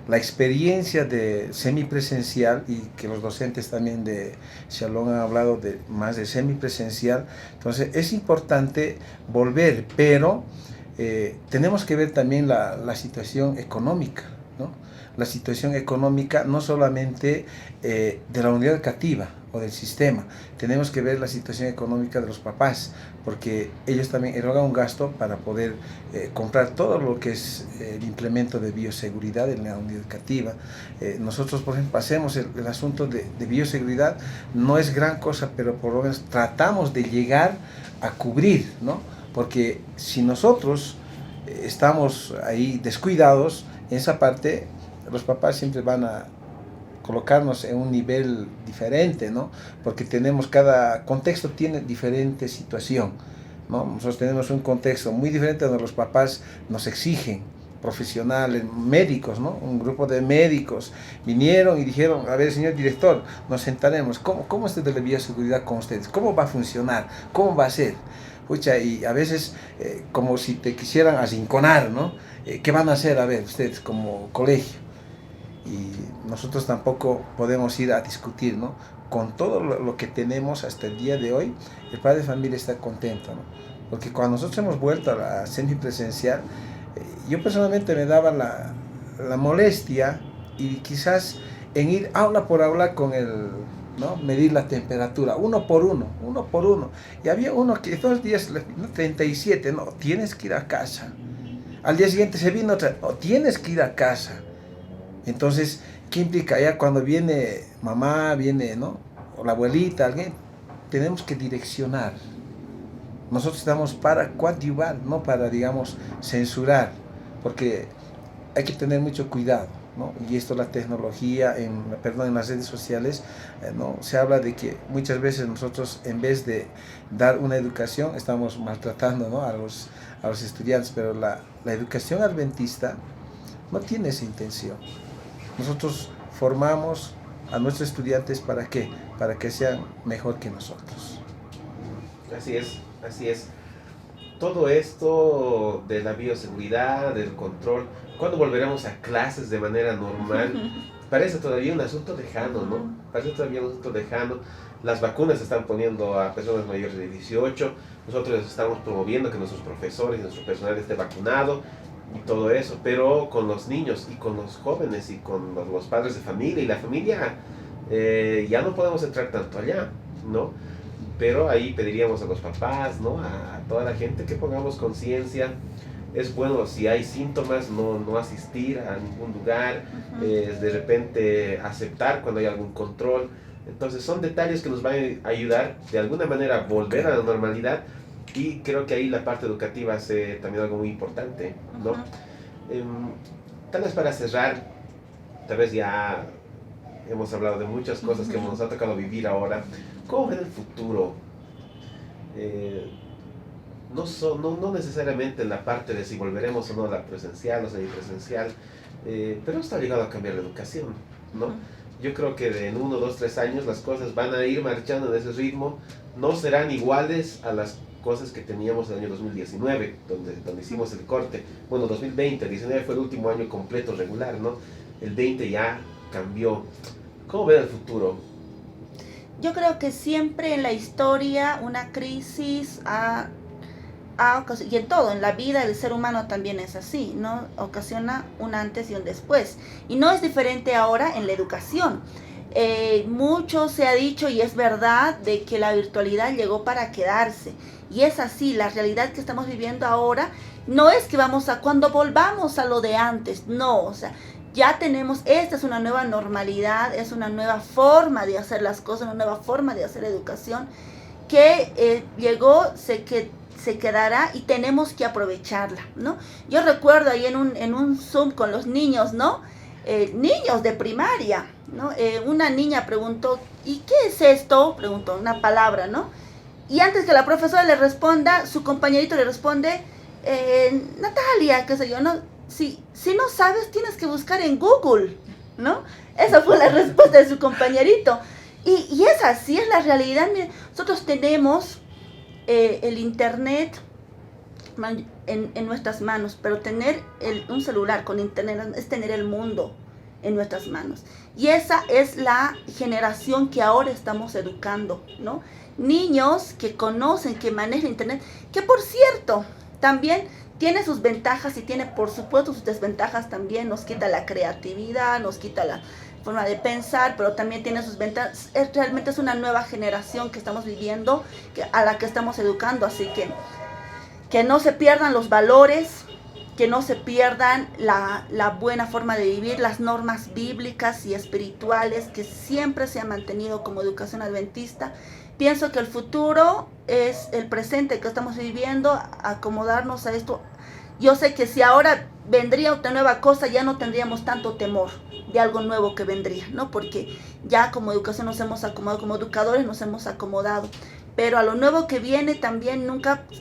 la experiencia de semipresencial, y que los docentes también de Shalom han hablado de más de semipresencial, entonces es importante volver, pero tenemos que ver también la situación económica, ¿no? La situación económica no solamente de la unidad educativa o del sistema, tenemos que ver la situación económica de los papás, porque ellos también erogan un gasto para poder comprar todo lo que es el implemento de bioseguridad en la unidad educativa. Nosotros, por ejemplo, hacemos el asunto de bioseguridad, no es gran cosa, pero por lo menos tratamos de llegar a cubrir, ¿no? Porque si nosotros estamos ahí descuidados en esa parte, los papás siempre van a colocarnos en un nivel diferente, ¿no? Porque cada contexto tiene diferente situación, ¿no? Nosotros tenemos un contexto muy diferente donde los papás nos exigen, profesionales, médicos, ¿no? Un grupo de médicos vinieron y dijeron, a ver, señor director, nos sentaremos, ¿cómo es de la bioseguridad con ustedes? ¿Cómo va a funcionar? ¿Cómo va a ser? Pucha, y a veces como si te quisieran arrinconar, ¿no? ¿Qué van a hacer, a ver, ustedes como colegio? Y nosotros tampoco podemos ir a discutir, ¿no? Con todo lo que tenemos hasta el día de hoy, el padre de familia está contento, ¿no? Porque cuando nosotros hemos vuelto a la semipresencial, yo personalmente me daba la molestia y quizás en ir aula por aula con ¿no? Medir la temperatura, uno por uno. Y había uno que 2 días, 37, no, tienes que ir a casa. Al día siguiente se vino otra, no, tienes que ir a casa. Entonces, ¿qué implica? Ya cuando viene mamá, viene, ¿no? O la abuelita, alguien, tenemos que direccionar. Nosotros estamos para coadyuvar, no para, digamos, censurar, porque hay que tener mucho cuidado, ¿no? Y esto, la tecnología, en las redes sociales, ¿no? Se habla de que muchas veces nosotros, en vez de dar una educación, estamos maltratando, ¿no? a los estudiantes, pero la educación adventista no tiene esa intención. Nosotros formamos a nuestros estudiantes ¿para qué? Para que sean mejor que nosotros. Así es. Todo esto de la bioseguridad, del control, ¿cuándo volveremos a clases de manera normal? Parece todavía un asunto lejano, ¿no? Las vacunas se están poniendo a personas mayores de 18. Nosotros estamos promoviendo que nuestros profesores y nuestro personal esté vacunado y todo eso, pero con los niños y con los jóvenes y con los padres de familia y la familia ya no podemos entrar tanto allá, ¿no? Pero ahí pediríamos a los papás, ¿no? A toda la gente que pongamos conciencia. Es bueno, si hay síntomas, no asistir a ningún lugar, de repente aceptar cuando hay algún control. Entonces son detalles que nos van a ayudar de alguna manera a volver a la normalidad, y creo que ahí la parte educativa hace también algo muy importante, ¿no? Tal vez para cerrar, tal vez ya hemos hablado de muchas cosas que nos ha tocado vivir ahora. ¿Cómo ven el futuro? No necesariamente en la parte de si volveremos o no a la presencial o semipresencial, pero está obligado a cambiar la educación, ¿no? Yo creo que en 1, 2, 3 años las cosas van a ir marchando en ese ritmo, no serán iguales a las cosas que teníamos en el año 2019, donde hicimos el corte. Bueno, 2020, el 19 fue el último año completo regular, ¿no? El 20 ya cambió. ¿Cómo ven el futuro? Yo creo que siempre en la historia una crisis y en todo, en la vida del ser humano también es así, ¿no? Ocasiona un antes y un después. Y no es diferente ahora en la educación. Mucho se ha dicho, y es verdad, de que la virtualidad llegó para quedarse. Y es así, la realidad que estamos viviendo ahora No es que vamos a, cuando volvamos a lo de antes, no, o sea, ya tenemos, esta es una nueva normalidad, es una nueva forma de hacer las cosas, una nueva forma de hacer educación, que llegó, se quedará y tenemos que aprovecharla, ¿no? Yo recuerdo ahí en un Zoom con los niños, ¿no? Niños de primaria, ¿no? Una niña preguntó, ¿y qué es esto? Preguntó una palabra, ¿no? Y antes que la profesora le responda, su compañerito le responde, Natalia, qué sé yo, ¿no? Si no sabes, tienes que buscar en Google, ¿no? Esa fue la respuesta de su compañerito. Y es así, es la realidad. Miren, nosotros tenemos el internet en nuestras manos, pero tener un celular con internet es tener el mundo en nuestras manos. Y esa es la generación que ahora estamos educando, ¿no? Niños que conocen, que manejan internet, que por cierto, también tiene sus ventajas y tiene por supuesto sus desventajas también. Nos quita la creatividad, nos quita la forma de pensar, pero también tiene sus ventajas. Realmente es una nueva generación que estamos viviendo, a la que estamos educando, así que no se pierdan los valores, que no se pierdan la buena forma de vivir, las normas bíblicas y espirituales que siempre se han mantenido como educación adventista. Pienso que el futuro es el presente que estamos viviendo, acomodarnos a esto. Yo sé que si ahora vendría otra nueva cosa, ya no tendríamos tanto temor de algo nuevo que vendría, ¿no? Porque ya como educación nos hemos acomodado, como educadores nos hemos acomodado. Pero a lo nuevo que viene también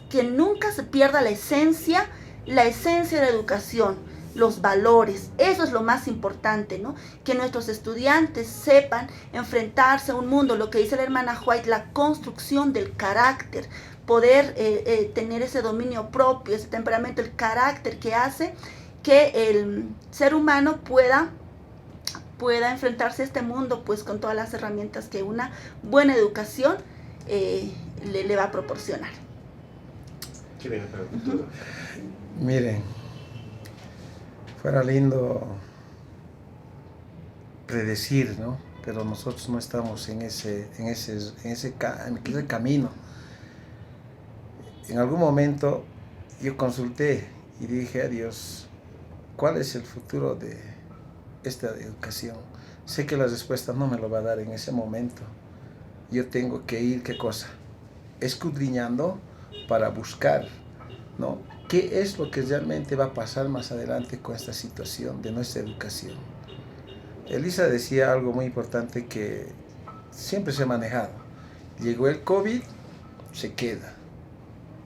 que nunca se pierda la esencia de la educación, los valores. Eso es lo más importante, ¿no? Que nuestros estudiantes sepan enfrentarse a un mundo, lo que dice la hermana White, la construcción del carácter, poder tener ese dominio propio, ese temperamento, el carácter que hace que el ser humano pueda enfrentarse a este mundo pues con todas las herramientas que una buena educación le va a proporcionar. ¿Qué viene para el futuro? Miren, fuera lindo predecir, ¿no? Pero nosotros no estamos en ese camino. En algún momento yo consulté y dije a Dios, ¿cuál es el futuro de esta educación? Sé que la respuesta no me lo va a dar en ese momento. Yo tengo que ir, ¿qué cosa? Escudriñando para buscar, ¿no? ¿Qué es lo que realmente va a pasar más adelante con esta situación de nuestra educación? Elisa decía algo muy importante que siempre se ha manejado. Llegó el COVID, se queda.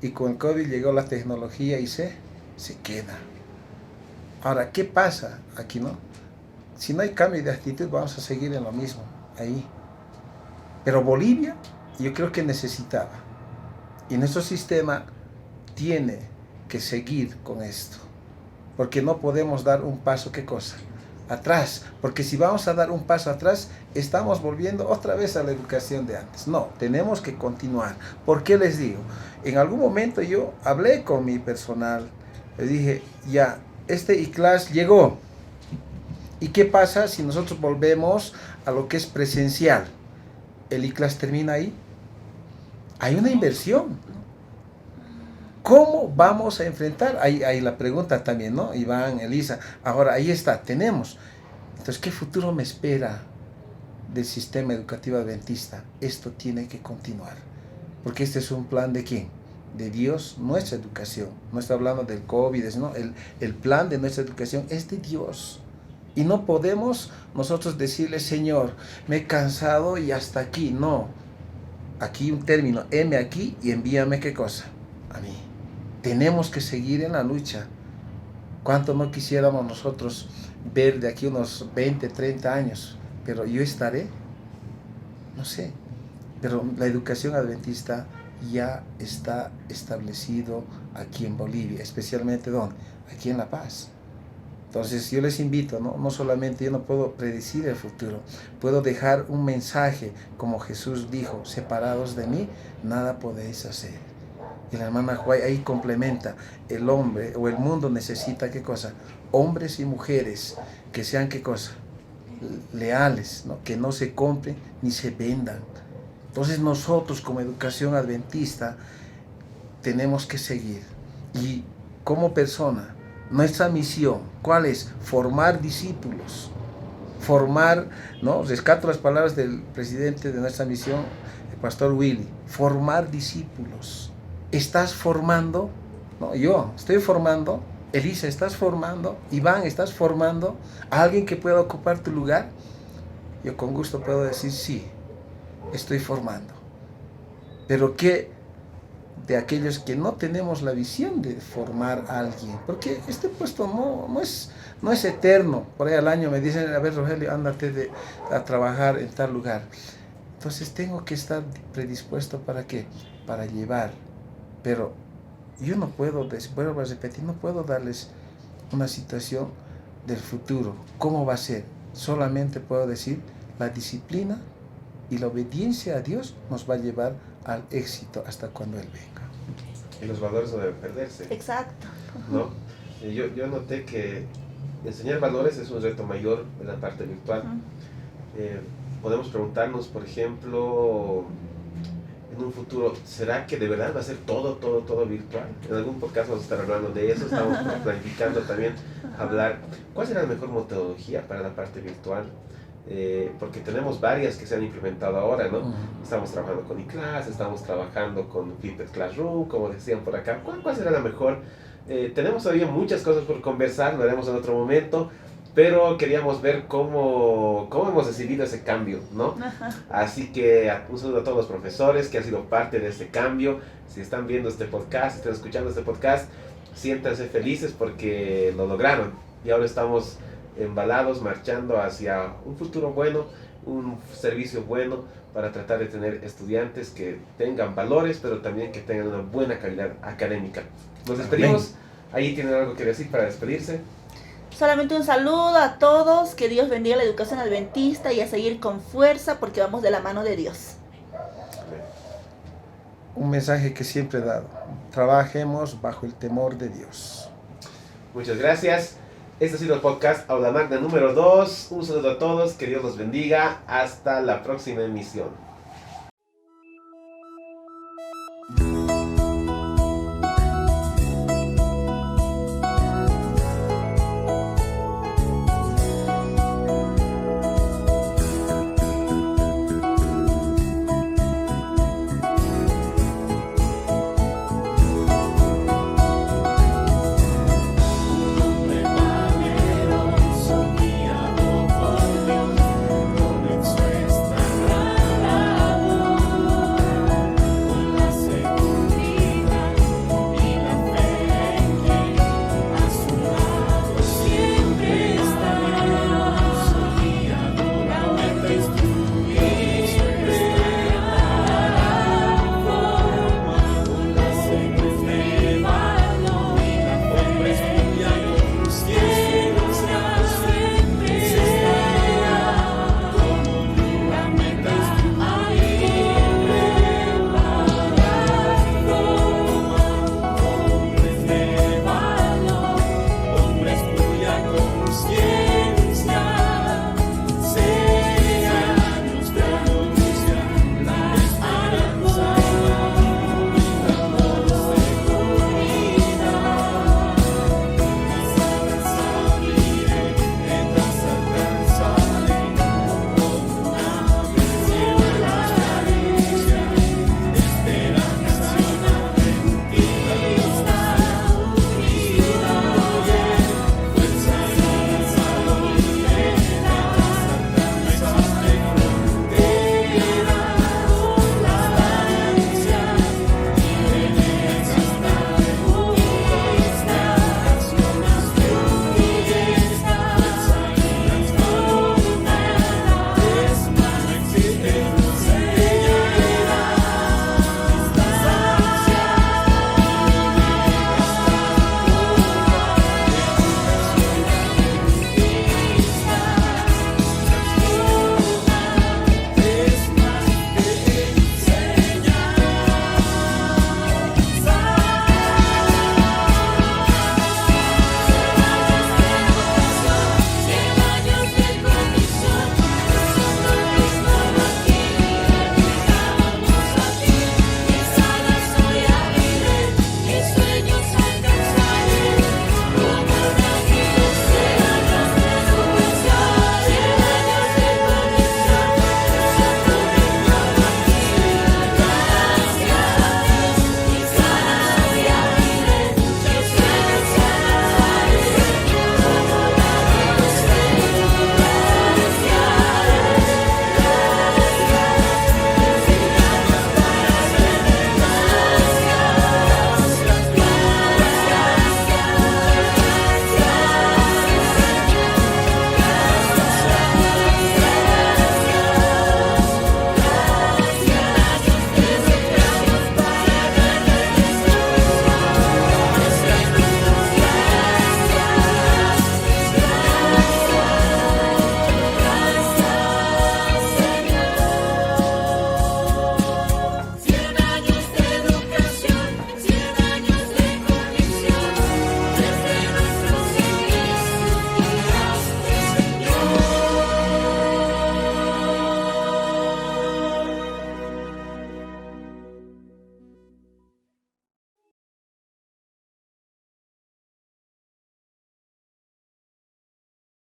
Y con el COVID llegó la tecnología y se queda. Ahora, ¿qué pasa aquí, no? Si no hay cambio de actitud, vamos a seguir en lo mismo, ahí. Pero Bolivia, yo creo que necesitaba. Y nuestro sistema tiene que seguir con esto. Porque no podemos dar un paso, ¿qué cosa? Atrás. Porque si vamos a dar un paso atrás, estamos volviendo otra vez a la educación de antes. No, tenemos que continuar. ¿Por qué les digo? En algún momento yo hablé con mi personal. Les dije, ya, este ICLAS llegó. ¿Y qué pasa si nosotros volvemos a lo que es presencial? ¿El ICLAS termina ahí? Hay una inversión. ¿Cómo vamos a enfrentar? Ahí la pregunta también, ¿no? Iván, Elisa. Ahora, ahí está, tenemos. Entonces, ¿qué futuro me espera del sistema educativo adventista? Esto tiene que continuar. Porque este es un plan ¿de quién? De Dios, nuestra educación. No está hablando del COVID, ¿no? El plan de nuestra educación es de Dios. Y no podemos nosotros decirle, Señor, me he cansado y hasta aquí. No. Aquí un término, heme aquí y envíame ¿qué cosa? A mí. Tenemos que seguir en la lucha. ¿Cuánto no quisiéramos nosotros ver de aquí unos 20, 30 años? Pero yo estaré, no sé. Pero la educación adventista ya está establecido aquí en Bolivia, especialmente ¿dónde? Aquí en La Paz. Entonces yo les invito, no solamente yo no puedo predecir el futuro, puedo dejar un mensaje como Jesús dijo, separados de mí, nada podéis hacer. Y la hermana Juay ahí complementa, el hombre o el mundo necesita ¿qué cosa? Hombres y mujeres que sean ¿qué cosa? Leales, ¿no? Que no se compren ni se vendan. Entonces nosotros como educación adventista tenemos que seguir. Y como persona, nuestra misión, ¿cuál es? Formar discípulos. Formar, ¿no? Rescato las palabras del presidente de nuestra misión, el pastor Willy. Formar discípulos. ¿Estás formando? No, yo estoy formando. Elisa, ¿estás formando? Iván, ¿estás formando a alguien que pueda ocupar tu lugar? Yo con gusto puedo decir sí, estoy formando. Pero ¿qué de aquellos que no tenemos la visión de formar a alguien? Porque este puesto no es eterno. Por ahí al año me dicen, a ver, Rogelio, ándate a trabajar en tal lugar. Entonces tengo que estar predispuesto ¿para qué? Para llevar. Pero yo no puedo, vuelvo a repetir, no puedo darles una situación del futuro. ¿Cómo va a ser? Solamente puedo decir, la disciplina y la obediencia a Dios nos va a llevar al éxito hasta cuando Él venga. Y los valores no deben perderse. Exacto. ¿No? Yo noté que enseñar valores es un reto mayor en la parte virtual. Podemos preguntarnos, por ejemplo, en un futuro, ¿será que de verdad va a ser todo virtual? En algún podcast vamos a estar hablando de eso, estamos planificando también hablar cuál será la mejor metodología para la parte virtual. Porque tenemos varias que se han implementado ahora, ¿no? Estamos trabajando con iClass, estamos trabajando con Flipped Classroom, como decían por acá. ¿Cuál será la mejor? Tenemos todavía muchas cosas por conversar, lo haremos en otro momento, pero queríamos ver cómo hemos recibido ese cambio, ¿no? Así que un saludo a todos los profesores que han sido parte de ese cambio. Si están viendo este podcast, si están escuchando este podcast, siéntanse felices porque lo lograron y ahora estamos embalados, marchando hacia un futuro bueno, un servicio bueno para tratar de tener estudiantes que tengan valores, pero también que tengan una buena calidad académica. Nos despedimos. Ahí tienen algo que decir para despedirse. Solamente un saludo a todos, que Dios bendiga la educación adventista y a seguir con fuerza porque vamos de la mano de Dios. Un mensaje que siempre he dado, trabajemos bajo el temor de Dios. Muchas gracias. Este ha sido el podcast Aula Magna número 2. Un saludo a todos, que Dios los bendiga. Hasta la próxima emisión.